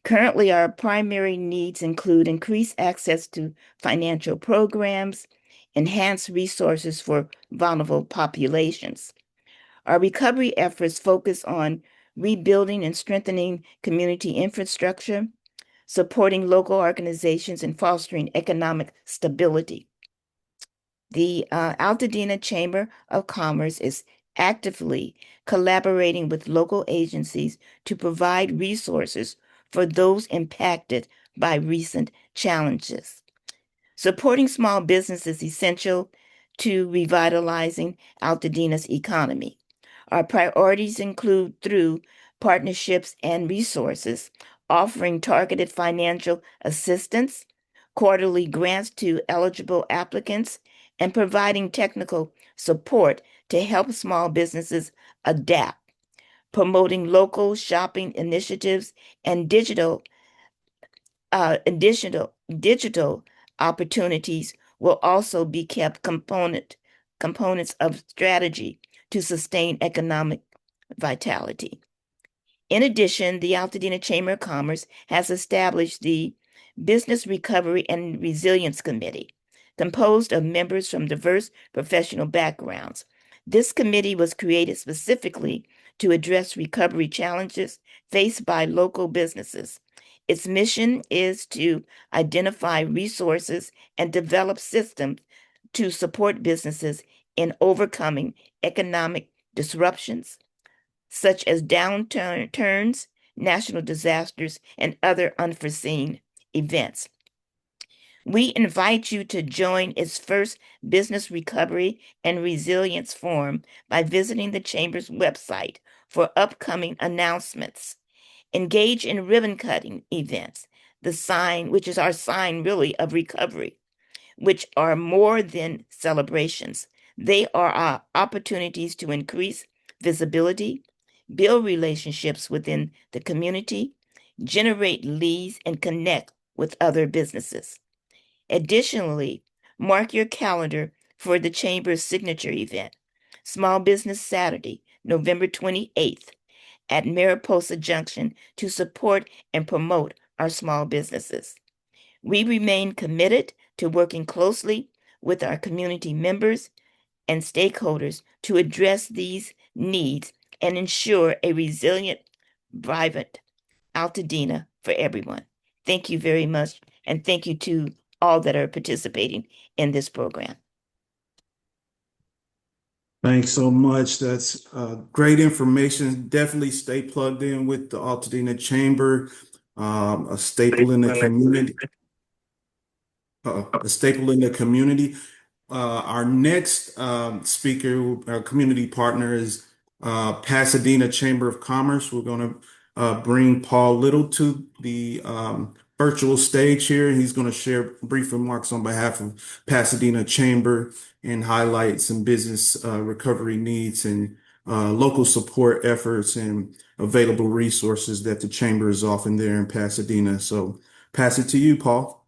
Currently, our primary needs include increased access to financial programs, enhanced resources for vulnerable populations. Our recovery efforts focus on rebuilding and strengthening community infrastructure, supporting local organizations, and fostering economic stability. The Altadena Chamber of Commerce is actively collaborating with local agencies to provide resources for those impacted by recent challenges. Supporting small business is essential to revitalizing Altadena's economy. Our priorities include through partnerships and resources, offering targeted financial assistance, quarterly grants to eligible applicants, and providing technical support to help small businesses adapt, promoting local shopping initiatives and digital opportunities will also be kept components of strategy to sustain economic vitality. In addition, the Altadena Chamber of Commerce has established the Business Recovery and Resilience Committee, composed of members from diverse professional backgrounds. This committee was created specifically to address recovery challenges faced by local businesses. Its mission is to identify resources and develop systems to support businesses in overcoming economic disruptions, such as downturns, national disasters, and other unforeseen events. We invite you to join its first Business Recovery and Resilience Forum by visiting the Chamber's website for upcoming announcements. Engage in ribbon cutting events, the sign, which is our sign really of recovery, which are more than celebrations. They are our opportunities to increase visibility, build relationships within the community, generate leads, and connect with other businesses. Additionally, mark your calendar for the Chamber's signature event, Small Business Saturday, November 28th, at Mariposa Junction to support and promote our small businesses. We remain committed to working closely with our community members and stakeholders to address these needs and ensure a resilient, vibrant Altadena for everyone. Thank you very much, and thank you to all that are participating in this program. Thanks so much. That's great information. Definitely stay plugged in with the Altadena Chamber, a staple in the community. A staple in the community. Our next speaker, our community partner, is Pasadena Chamber of Commerce. We're going to bring Paul Little to the virtual stage here. He's going to share brief remarks on behalf of Pasadena Chamber and highlight some business recovery needs and local support efforts and available resources that the Chamber is offering there in Pasadena. So pass it to you, Paul.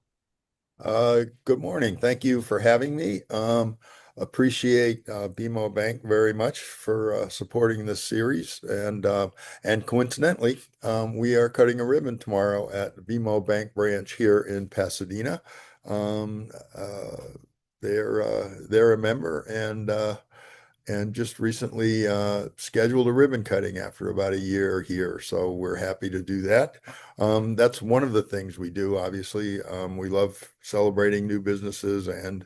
Good morning. Thank you for having me. Appreciate BMO Bank very much for supporting this series. And coincidentally, we are cutting a ribbon tomorrow at the BMO Bank branch here in Pasadena. They're a member and just recently scheduled a ribbon cutting after about a year here. So we're happy to do that. That's one of the things we do, obviously. We love celebrating new businesses and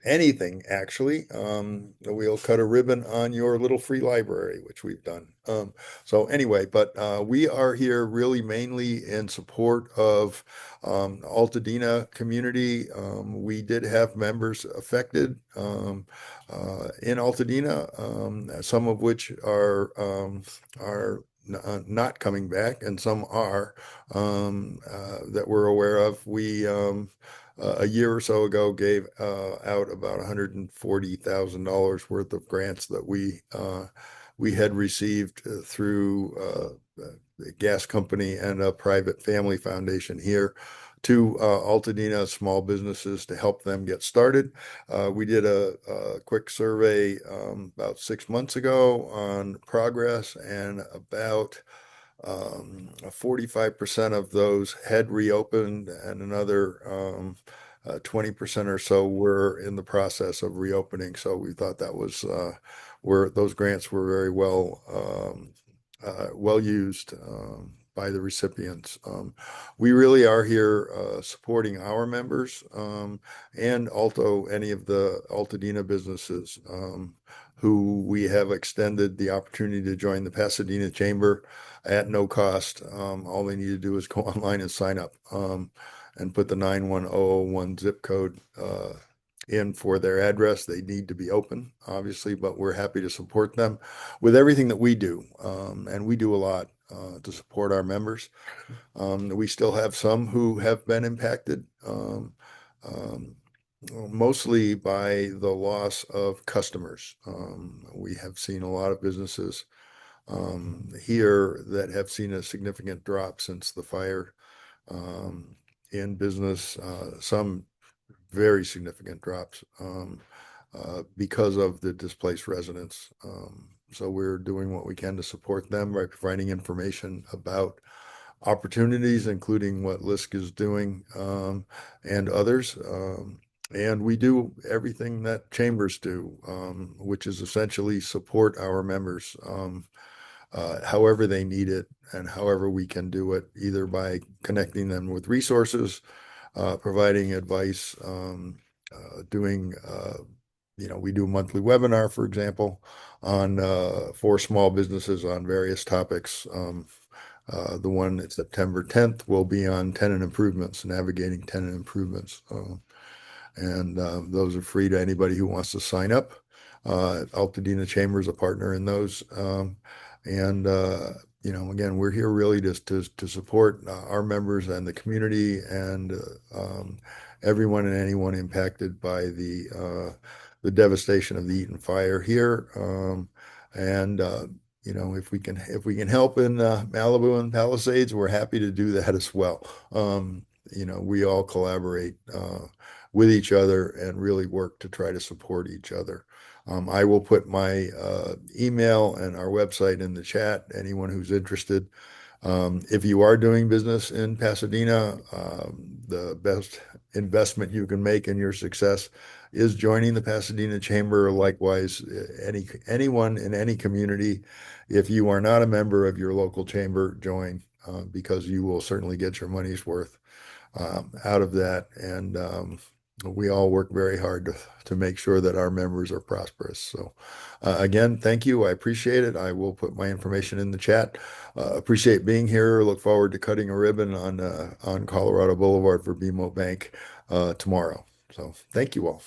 anything, actually. We'll cut a ribbon on your little free library, which we've done. So anyway, but we are here really mainly in support of Altadena community. We did have members affected in Altadena, some of which are not coming back, and some are that we're aware of. We a year or so ago gave out about $140,000 worth of grants that we had received through the gas company and a private family foundation here to Altadena small businesses to help them get started. We did a quick survey about 6 months ago on progress, and about 45% of those had reopened, and another 20% or so were in the process of reopening. So we thought that was where those grants were very well used by the recipients. We really are here supporting our members and also any of the Altadena businesses who we have extended the opportunity to join the Pasadena Chamber at no cost. All they need to do is go online and sign up and put the 91001 zip code in for their address. They need to be open, obviously, but we're happy to support them with everything that we do. And we do a lot to support our members. We still have some who have been impacted, mostly by the loss of customers. We have seen a lot of businesses here that have seen a significant drop since the fire in business, some very significant drops because of the displaced residents. So we're doing what we can to support them by providing information about opportunities, including what LISC is doing and others. And we do everything that chambers do, which is essentially support our members however they need it and however we can do it, either by connecting them with resources, providing advice, doing, we do a monthly webinar, for example, on for small businesses on various topics. The one at September 10th will be on tenant improvements, navigating tenant improvements. And those are free to anybody who wants to sign up. Altadena Chamber is a partner in those. Again, we're here really just to support our members and the community and everyone and anyone impacted by the devastation of the Eaton fire here. If we can help in Malibu and Palisades, we're happy to do that as well. We all collaborate with each other and really work to try to support each other. I will put my email and our website in the chat, anyone who's interested. If you are doing business in Pasadena, the best investment you can make in your success is joining the Pasadena Chamber. Likewise, anyone in any community, if you are not a member of your local chamber, join because you will certainly get your money's worth out of that. And we all work very hard to make sure that our members are prosperous. So again, thank you. I appreciate it. I will put my information in the chat. Appreciate being here. Look forward to cutting a ribbon on Colorado Boulevard for BMO Bank tomorrow. So thank you all.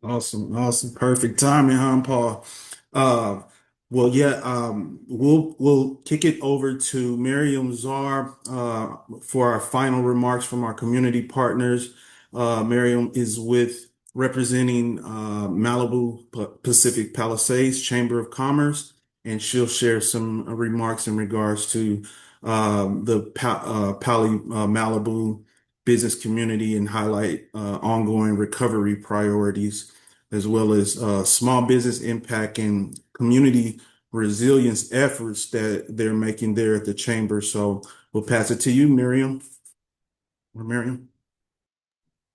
Awesome. Perfect timing, huh, Paul? We'll kick it over to Miriam Czar for our final remarks from our community partners. Miriam is representing Malibu Pacific Palisades Chamber of Commerce, and she'll share some remarks in regards to the Malibu business community and highlight ongoing recovery priorities, as well as small business impact and community resilience efforts that they're making there at the chamber. So we'll pass it to you, Miriam.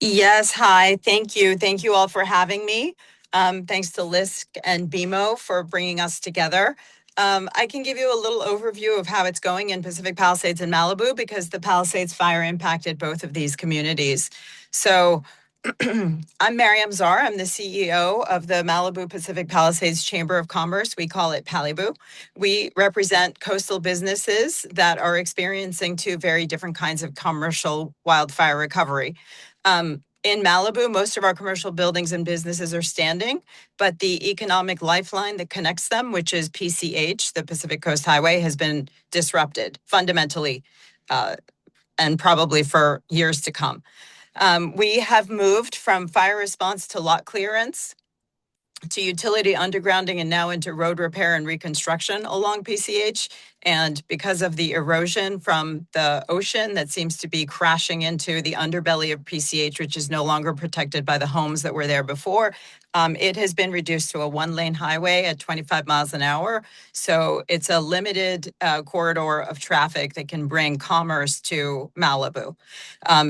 Yes, hi. Thank you. Thank you all for having me. Thanks to LISC and BMO for bringing us together. I can give you a little overview of how it's going in Pacific Palisades and Malibu because the Palisades fire impacted both of these communities. So I'm Mariam Czar. I'm the CEO of the Malibu Pacific Palisades Chamber of Commerce. We call it PaliBu. We represent coastal businesses that are experiencing two very different kinds of commercial wildfire recovery. In Malibu, most of our commercial buildings and businesses are standing, but the economic lifeline that connects them, which is PCH, the Pacific Coast Highway, has been disrupted fundamentally and probably for years to come. We have moved from fire response to lot clearance. to utility undergrounding and now into road repair and reconstruction along PCH. And because of the erosion from the ocean that seems to be crashing into the underbelly of PCH, which is no longer protected by the homes that were there before, it has been reduced to a one-lane highway at 25 miles an hour. So it's a limited corridor of traffic that can bring commerce to Malibu.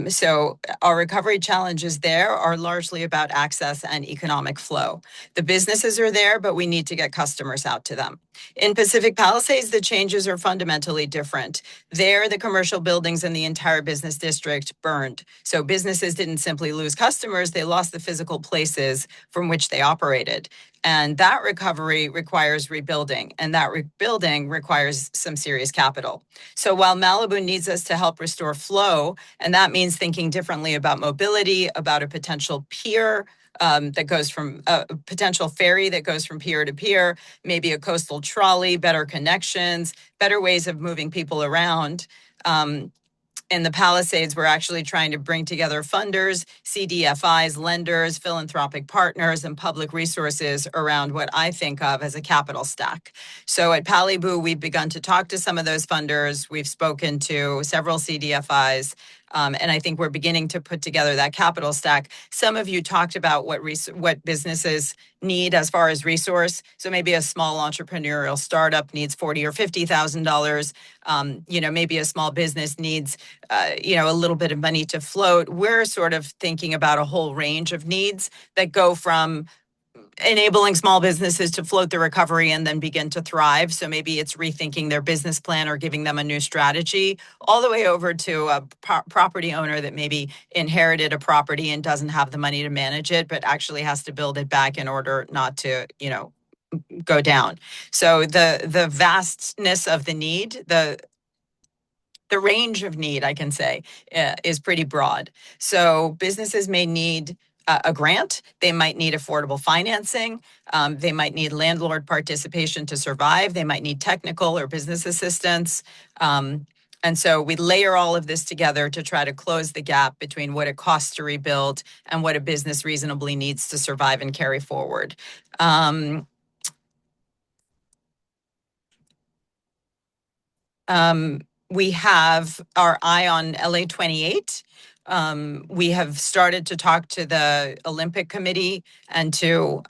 So our recovery challenges there are largely about access and economic flow. The businesses are there, but we need to get customers out to them. In Pacific Palisades, the changes are fundamentally different. There, the commercial buildings in the entire business district burned. So businesses didn't simply lose customers, they lost the physical places from which they operated. And that recovery requires rebuilding, and that rebuilding requires some serious capital. So while Malibu needs us to help restore flow, and that means thinking differently about mobility, about a potential pier that goes from a potential ferry that goes from pier to pier, maybe a coastal trolley, better connections, better ways of moving people around. In the Palisades, we're actually trying to bring together funders, CDFIs, lenders, philanthropic partners, and public resources around what I think of as a capital stack. So at PaliBu, we've begun to talk to some of those funders. We've spoken to several CDFIs. And I think we're beginning to put together that capital stack. Some of you talked about what businesses need as far as resource. So maybe a small entrepreneurial startup needs $40,000 or $50,000. Maybe a small business needs, a little bit of money to float. We're sort of thinking about a whole range of needs that go from enabling small businesses to float the recovery and then begin to thrive. So maybe it's rethinking their business plan or giving them a new strategy, all the way over to a property owner that maybe inherited a property and doesn't have the money to manage it, but actually has to build it back in order not to, go down. So the vastness of the need, the range of need, I can say, is pretty broad. So businesses may need a grant. They might need affordable financing. They might need landlord participation to survive. They might need technical or business assistance. And so we layer all of this together to try to close the gap between what it costs to rebuild and what a business reasonably needs to survive and carry forward. We have our eye on LA 28. We have started to talk to the Olympic Committee and to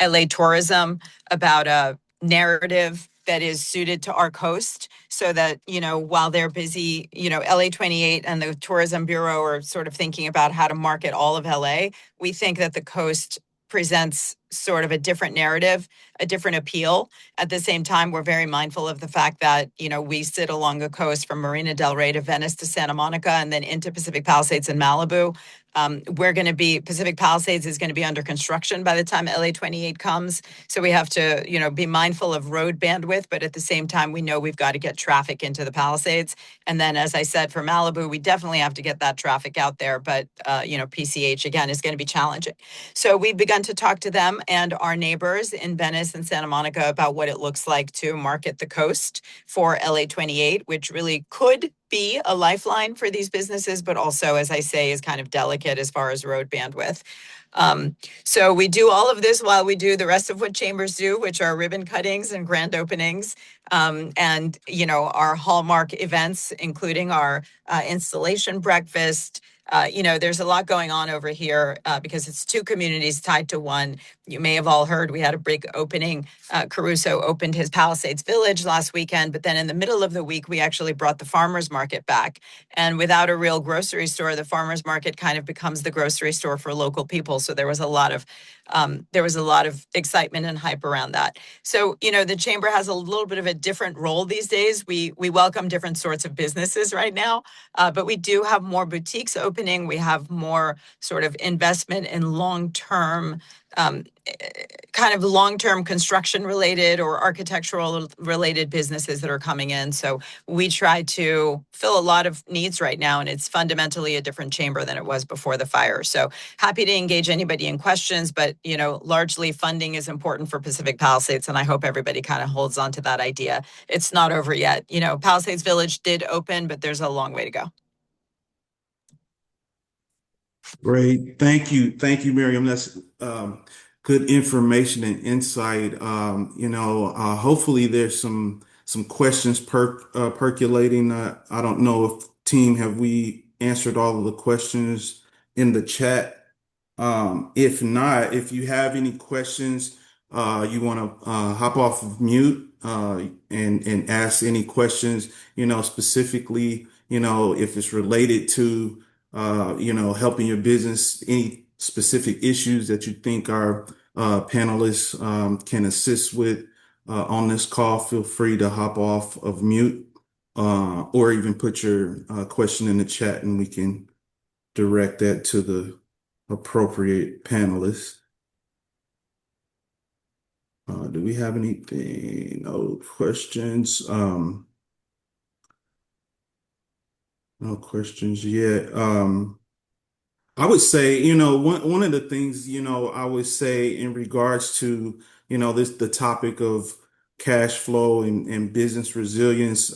LA Tourism about a narrative that is suited to our coast so that, while they're busy, LA 28 and the Tourism Bureau are sort of thinking about how to market all of LA. We think that the coast presents sort of a different narrative, a different appeal. At the same time, we're very mindful of the fact that, we sit along the coast from Marina del Rey to Venice to Santa Monica and then into Pacific Palisades and Malibu. Pacific Palisades is going to be under construction by the time LA 28 comes. So we have to, be mindful of road bandwidth, but at the same time, we know we've got to get traffic into the Palisades. And then, as I said, for Malibu, we definitely have to get that traffic out there. But, PCH, again, is going to be challenging. So we've begun to talk to them and our neighbors in Venice and Santa Monica about what it looks like to market the coast for LA 28, which really could be a lifeline for these businesses, but also, as I say, is kind of delicate as far as road bandwidth. So we do all of this while we do the rest of what chambers do, which are ribbon cuttings and grand openings, and our hallmark events, including our installation breakfast. There's a lot going on over here because it's two communities tied to one. You may have all heard we had a big opening. Caruso opened his Palisades Village last weekend, but then in the middle of the week, we actually brought the farmers market back. And without a real grocery store, the farmers market kind of becomes the grocery store for local people. So there was a lot of excitement and hype around that. So, the chamber has a little bit of a different role these days. We welcome different sorts of businesses right now, but we do have more boutiques opening. We have more sort of investment in long-term construction related or architectural related businesses that are coming in. So we try to fill a lot of needs right now, and it's fundamentally a different chamber than it was before the fire. So happy to engage anybody in questions, but largely funding is important for Pacific Palisades, and I hope everybody kind of holds on to that idea. It's not over yet. Palisades Village did open, but there's a long way to go. Great. Thank you. Thank you, Miriam. That's good information and insight. Hopefully there's some questions percolating. I don't know if team have we answered all of the questions in the chat. If not, if you have any questions, you want to hop off of mute and ask any questions, specifically, if it's related to, helping your business, any specific issues that you think our panelists can assist with on this call, feel free to hop off of mute or even put your question in the chat and we can direct that to the appropriate panelists. Do we have anything? No questions. No questions yet. I would say, one of the things, I would say in regards to, the topic of cash flow and business resilience,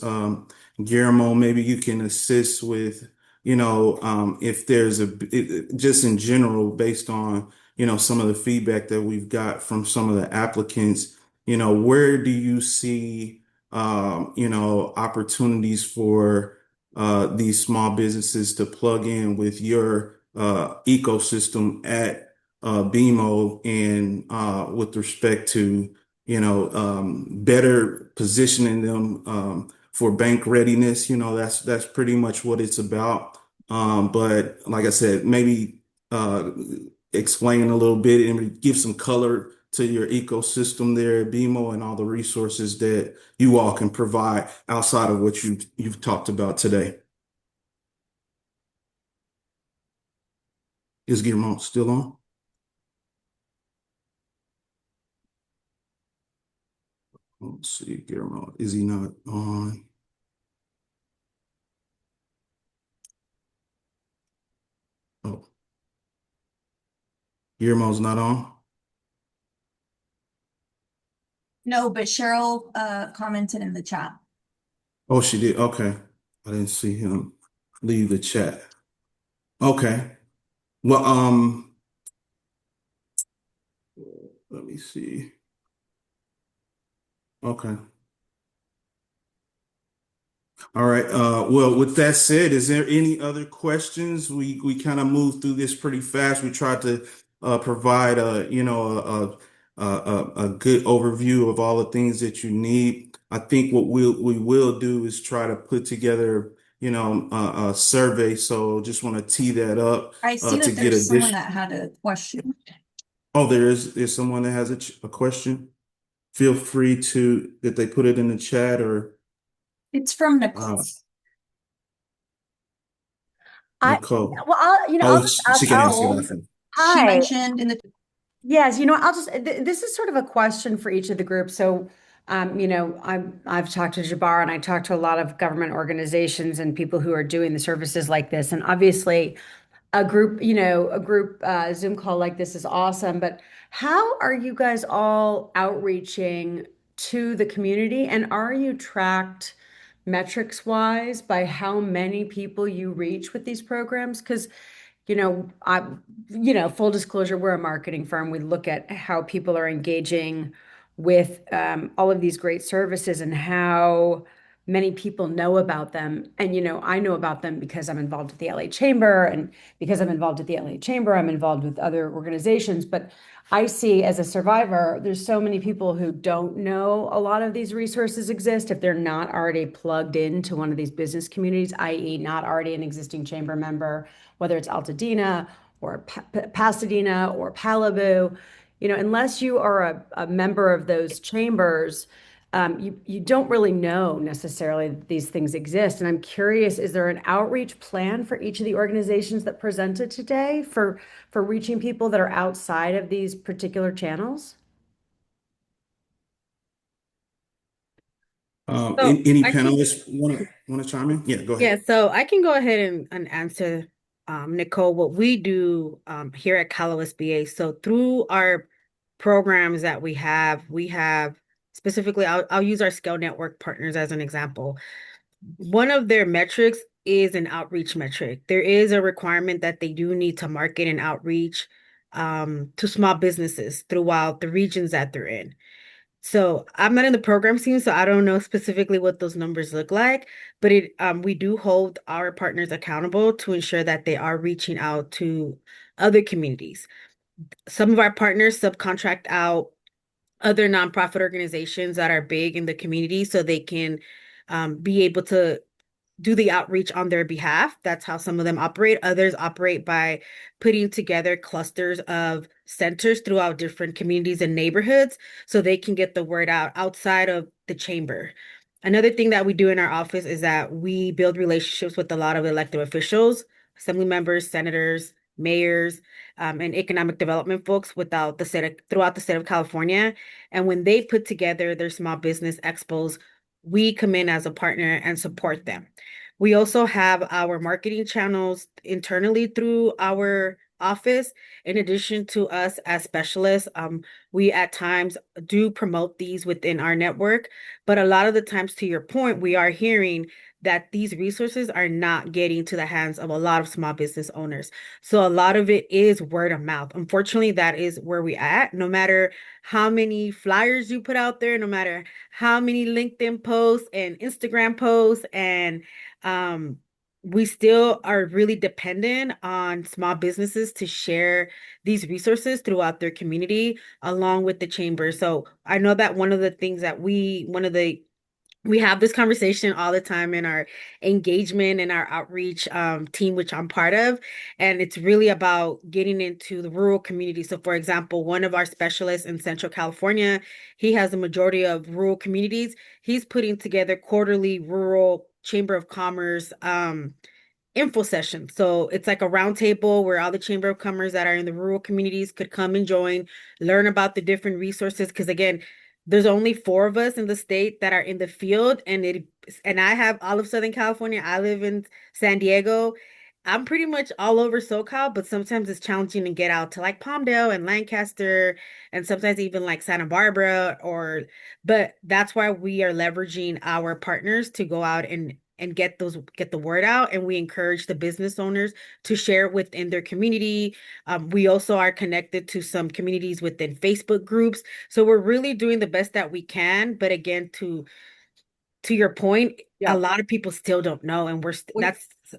Guillermo, maybe you can assist with, if there's just in general, based on, some of the feedback that we've got from some of the applicants, where do you see, opportunities for these small businesses to plug in with your ecosystem at BMO and with respect to better positioning them for bank readiness. That's pretty much what it's about. But like I said, maybe explain a little bit and give some color to your ecosystem there at BMO and all the resources that you all can provide outside of what you've talked about today. Is Guillermo still on? Let's see, Guillermo, is he not on? Oh, Guillermo's not on? No, but Cheryl commented in the chat. Oh, she did. Okay. I didn't see him leave the chat. Okay. Well, let me see. Okay. All right. Well, with that said, is there any other questions? We kind of moved through this pretty fast. We tried to provide a good overview of all the things that you need. I think what we will do is try to put together, a survey. So just want to tee that up I see to that get there's someone addition. that had a question. Oh, there's someone that has a question. Feel free that they put it in the chat or It's from Nicole. Nicole. Well, I'll She can answer that. She hi. mentioned in the Yes, this is sort of a question for each of the groups. So, I've talked to Jabbar and I talked to a lot of government organizations and people who are doing the services like this. And obviously a group Zoom call like this is awesome, but how are you guys all outreaching to the community? And are you tracked metrics wise by how many people you reach with these programs? Because full disclosure, we're a marketing firm. We look at how people are engaging with all of these great services and how many people know about them. And, I know about them because I'm involved with the LA Chamber, and because I'm involved with the LA Chamber, I'm involved with other organizations. But I see as a survivor, there's so many people who don't know a lot of these resources exist if they're not already plugged into one of these business communities, i.e. not already an existing chamber member, whether it's Altadena or Pasadena or PaliBu. Unless you are a member of those chambers, you don't really know necessarily that these things exist. And I'm curious, is there an outreach plan for each of the organizations that presented today for reaching people that are outside of these particular channels? Any panelists want to chime in? Yeah, go ahead. Yeah, so I can go ahead and answer, Nicole, what we do here at CalOSBA. So through our programs that we have specifically, I'll use our Scale Network partners as an example. One of their metrics is an outreach metric. There is a requirement that they do need to market and outreach to small businesses throughout the regions that they're in. So I'm not in the program team, so I don't know specifically what those numbers look like, but we do hold our partners accountable to ensure that they are reaching out to other communities. Some of our partners subcontract out other nonprofit organizations that are big in the community so they can be able to do the outreach on their behalf. That's how some of them operate. Others operate by putting together clusters of centers throughout different communities and neighborhoods so they can get the word out outside of the chamber. Another thing that we do in our office is that we build relationships with a lot of elected officials, assembly members, senators, mayors, and economic development folks throughout the state of California. And when they put together their small business expos, we come in as a partner and support them. We also have our marketing channels internally through our office. In addition to us as specialists, we at times do promote these within our network. But a lot of the times, to your point, we are hearing that these resources are not getting to the hands of a lot of small business owners. So a lot of it is word of mouth. Unfortunately, that is where we at. No matter how many flyers you put out there, no matter how many LinkedIn posts and Instagram posts, and we still are really dependent on small businesses to share these resources throughout their community along with the chamber. So I know that one of the things that we have this conversation all the time in our engagement and our outreach team, which I'm part of. And it's really about getting into the rural community. So, for example, one of our specialists in Central California, he has a majority of rural communities. He's putting together quarterly rural Chamber of Commerce info session. So it's like a roundtable where all the Chamber of Commerce that are in the rural communities could come and join, learn about the different resources. Because again, there's only 4 of us in the state that are in the field, and I have all of Southern California. I live in San Diego. I'm pretty much all over SoCal, but sometimes it's challenging to get out to like Palmdale and Lancaster, and sometimes even like Santa Barbara but that's why we are leveraging our partners to go out and get the word out, and we encourage the business owners to share it within their community. We also are connected to some communities within Facebook groups, so we're really doing the best that we can. But again, to your point, Yeah. a lot of people still don't know, and Well,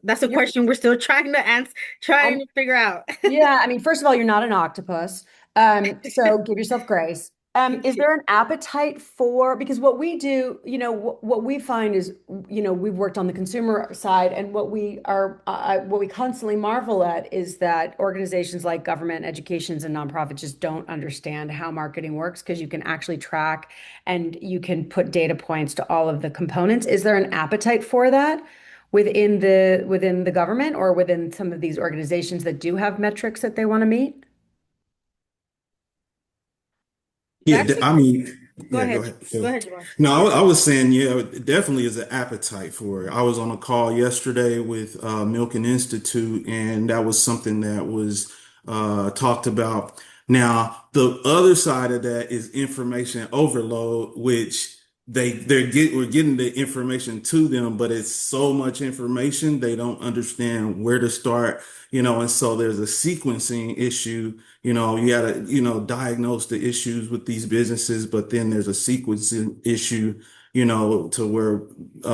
that's a you're- question we're still trying to answer, trying I'm- to figure out. Yeah, I mean, first of all, you're not an octopus. So give yourself grace. Is there an appetite for, because what we do, what we find is, we've worked on the consumer side, and what we constantly marvel at is that organizations like government, educations, and nonprofits just don't understand how marketing works, because you can actually track and you can put data points to all of the components. Is there an appetite for that within the government or within some of these organizations that do have metrics that they want to meet? Yeah, That's I mean, Go yeah, go ahead. ahead. Go ahead, Jamal. No, I was saying, yeah, it definitely is an appetite for it. I was on a call yesterday with Milken Institute, and that was something that was talked about. Now, the other side of that is information overload, which we're getting the information to them, but it's so much information they don't understand where to start, and so there's a sequencing issue. You gotta, diagnose the issues with these businesses, but then there's a sequencing issue, to where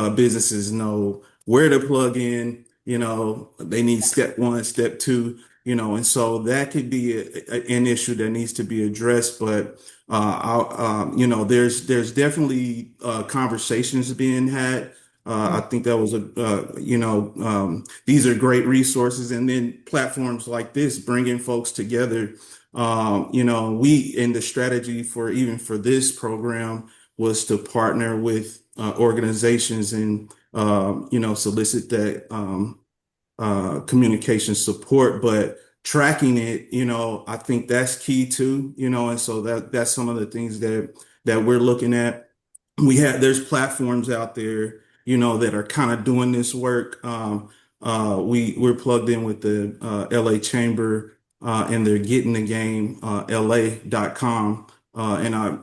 businesses know where to plug in, they need step 1, step 2, and so that could be an issue that needs to be addressed. But there's definitely conversations being had. I think that was these are great resources, and then platforms like this bringing folks together. We in the strategy for this program was to partner with organizations and solicit that communication support, but tracking it, I think that's key too, and so that's some of the things that we're looking at. There's platforms out there, that are kind of doing this work. We're plugged in with the LA Chamber, and they're getting the game, LA.com. And I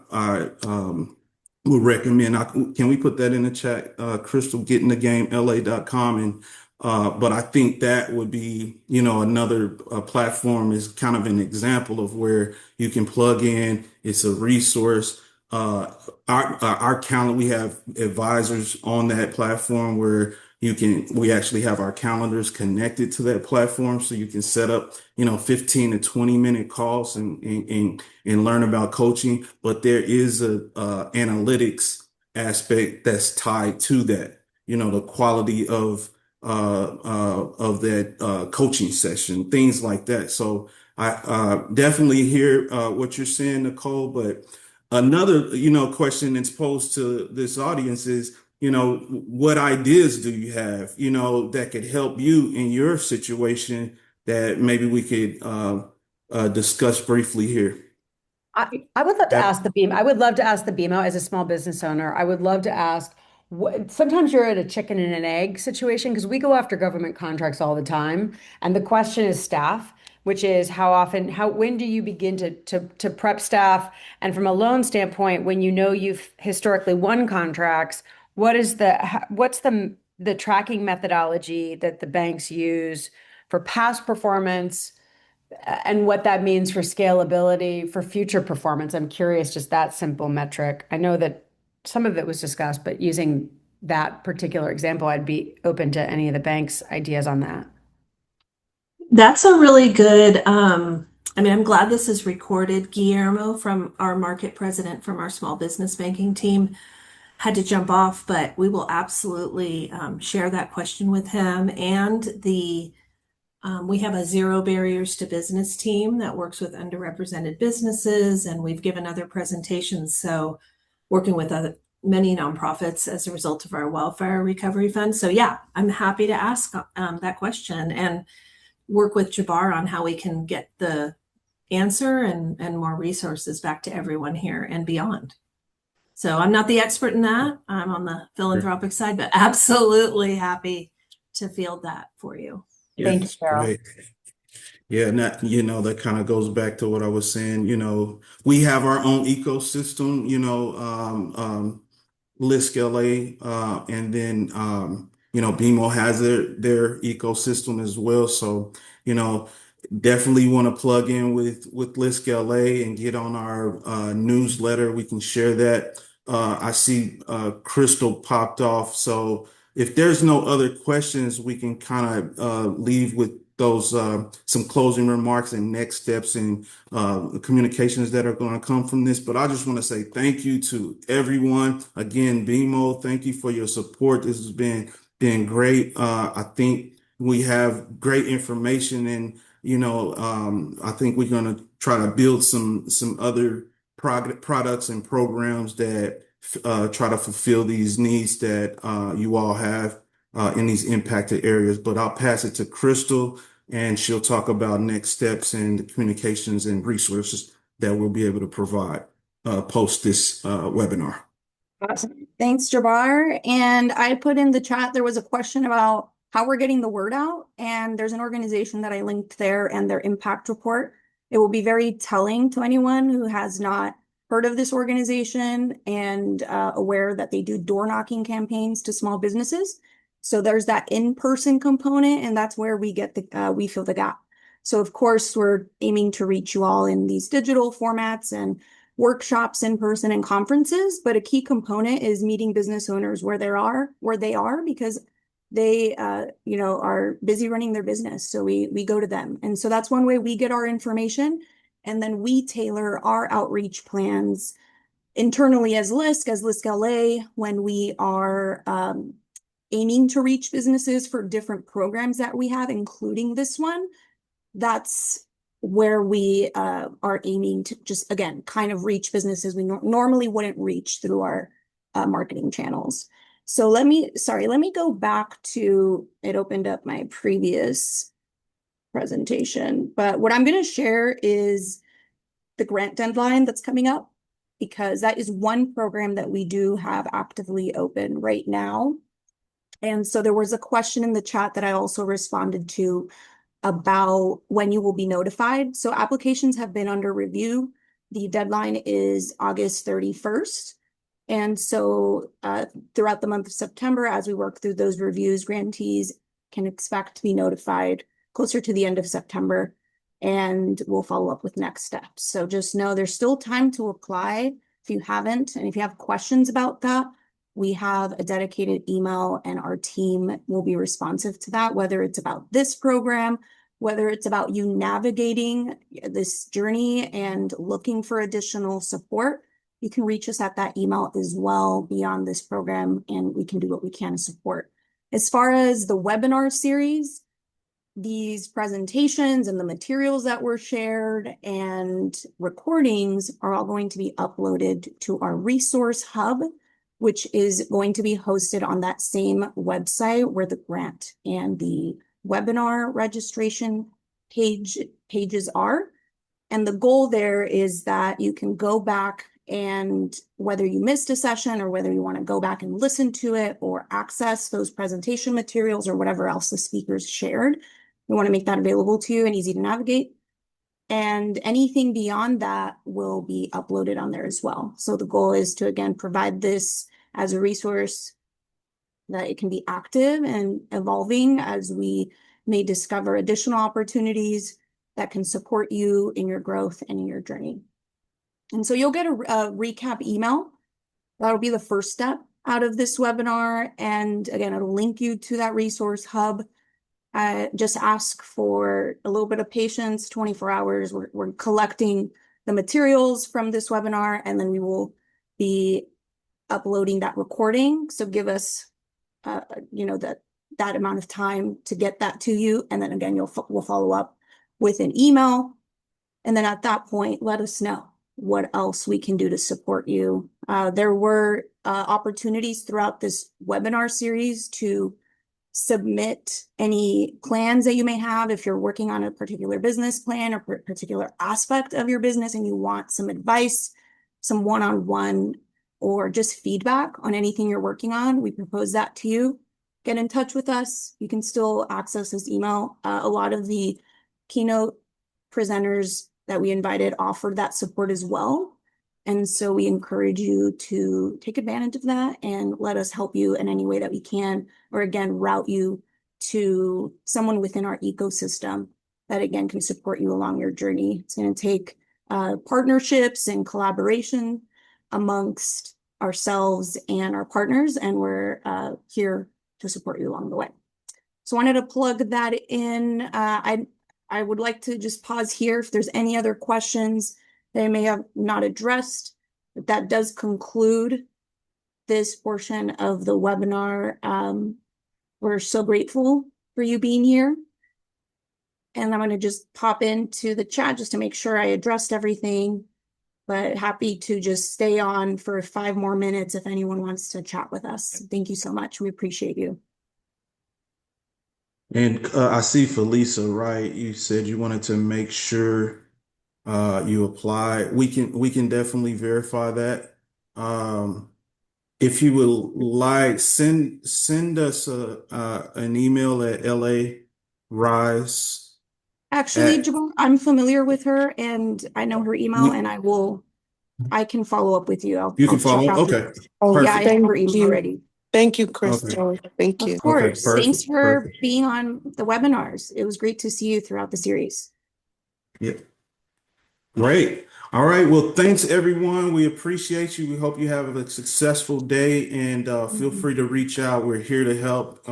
would recommend, can we put that in the chat, Crystal, getting the game, LA.com, and But I think that would be, another platform is kind of an example of where you can plug in. It's a resource. Our calendar, we have advisors on that platform where we actually have our calendars connected to that platform. So you can set up, 15 to 20-minute calls and learn about coaching. But there is a analytics aspect that's tied to that, the quality of that coaching session, things like that. So I definitely hear what you're saying, Nicole. But another, question that's posed to this audience is, what ideas do you have, that could help you in your situation that maybe we could discuss briefly here? I would love to That ask the BMO. I would love to ask the BMO as a small business owner. I would love to ask sometimes you're at a chicken and an egg situation because we go after government contracts all the time. And the question is staff, which is when do you begin to prep staff? And from a loan standpoint, when you've historically won contracts, what's the tracking methodology that the banks use for past performance? And what that means for scalability, for future performance. I'm curious, just that simple metric. I know that some of it was discussed, but using that particular example, I'd be open to any of the bank's ideas on that. That's a really good, I'm glad this is recorded. Guillermo from our market president from our small business banking team had to jump off, but we will absolutely share that question with him. And we have a zero barriers to business team that works with underrepresented businesses, and we've given other presentations. So working with many nonprofits as a result of our wildfire recovery fund. So yeah, I'm happy to ask that question and work with Jabbar on how we can get the answer and more resources back to everyone here and beyond. So I'm not the expert in that. I'm on the philanthropic side, but absolutely happy to field that for you. Thank you, Cheryl. Great. Yeah, and that, that kind of goes back to what I was saying. We have our own ecosystem, LISC LA, and then BMO has their ecosystem as well. So, definitely want to plug in with LISC LA and get on our newsletter. We can share that. I see Crystal popped off. So if there's no other questions, we can kind of leave with those some closing remarks and next steps and communications that are going to come from this. But I just want to say thank you to everyone. Again, BMO, thank you for your support. This has been great. I think we have great information, and I think we're going to try to build some other products and programs that try to fulfill these needs that you all have in these impacted areas. But I'll pass it to Crystal, and she'll talk about next steps and the communications and resources that we'll be able to provide post this webinar. Awesome. Thanks, Jabbar. And I put in the chat, there was a question about how we're getting the word out. And there's an organization that I linked there and their impact report. It will be very telling to anyone who has not heard of this organization and aware that they do door knocking campaigns to small businesses. So there's that in-person component, and that's where we get we fill the gap. So of course, we're aiming to reach you all in these digital formats and workshops in person and conferences, but a key component is meeting business owners where they are, because they are busy running their business. So we go to them. And so that's one way we get our information. And then we tailor our outreach plans internally as LISC LA, when we are aiming to reach businesses for different programs that we have, including this one. That's where we are aiming to just, again, kind of reach businesses we normally wouldn't reach through our marketing channels. So let me go back to, it opened up my previous presentation, but what I'm going to share is the grant deadline that's coming up, because that is one program that we do have actively open right now. And so there was a question in the chat that I also responded to about when you will be notified. So applications have been under review. The deadline is August 31st. And so throughout the month of September, as we work through those reviews, grantees can expect to be notified closer to the end of September, and we'll follow up with next steps. So just know there's still time to apply if you haven't, and if you have questions about that, we have a dedicated email and our team will be responsive to that, whether it's about this program, whether it's about you navigating this journey and looking for additional support. You can reach us at that email as well beyond this program, and we can do what we can to support. As far as the webinar series, these presentations and the materials that were shared and recordings are all going to be uploaded to our resource hub, which is going to be hosted on that same website where the grant and the webinar registration pages are. And the goal there is that you can go back, and whether you missed a session or whether you want to go back and listen to it or access those presentation materials or whatever else the speakers shared, we want to make that available to you and easy to navigate. And anything beyond that will be uploaded on there as well. So the goal is to, again, provide this as a resource that it can be active and evolving as we may discover additional opportunities that can support you in your growth and in your journey. And so you'll get a recap email. That'll be the first step out of this webinar. And again, it'll link you to that resource hub. Just ask for a little bit of patience, 24 hours. We're collecting the materials from this webinar, and then we will be uploading that recording. So give us, that amount of time to get that to you. And then again, we'll follow up with an email. And then at that point, let us know what else we can do to support you. There were opportunities throughout this webinar series to submit any plans that you may have if you're working on a particular business plan or particular aspect of your business and you want some advice, some one-on-one, or just feedback on anything you're working on. We propose that to you. Get in touch with us. You can still access this email. A lot of the keynote presenters that we invited offered that support as well. And so we encourage you to take advantage of that and let us help you in any way that we can, or again, route you to someone within our ecosystem that again can support you along your journey. It's going to take partnerships and collaboration amongst ourselves and our partners, and we're here to support you along the way. So I wanted to plug that in. I would like to just pause here if there's any other questions that I may have not addressed, but that does conclude this portion of the webinar. We're so grateful for you being here. And I'm going to just pop into the chat just to make sure I addressed everything, but happy to just stay on for 5 more minutes if anyone wants to chat with us. Thank you so much. We appreciate you. And I see Felisa, right? You said you wanted to make sure you apply. We can definitely verify that. If you would like, send us an email at LARISE. Actually, Jabal, I'm familiar with her and I know her email, and I can follow up with you. You can follow up? Okay. Oh, yeah, I have her Thank email you. already. Thank you, Crystal. Thank you. Of course. Okay, Thanks for perfect. being on the webinars. It was great to see you throughout the series. Yeah. Great. All right. Well, thanks everyone. We appreciate you. We hope you have a successful day, and feel free to reach out. We're here to help.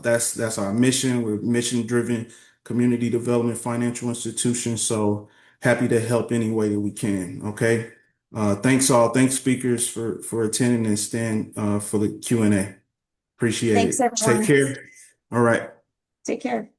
That's our mission. We're mission-driven community development financial institution. So happy to help any way that we can. Okay. Thanks all. Thanks speakers for attending and staying for the Q&A. Appreciate Thanks, it. everyone. Take care. All right. Take care.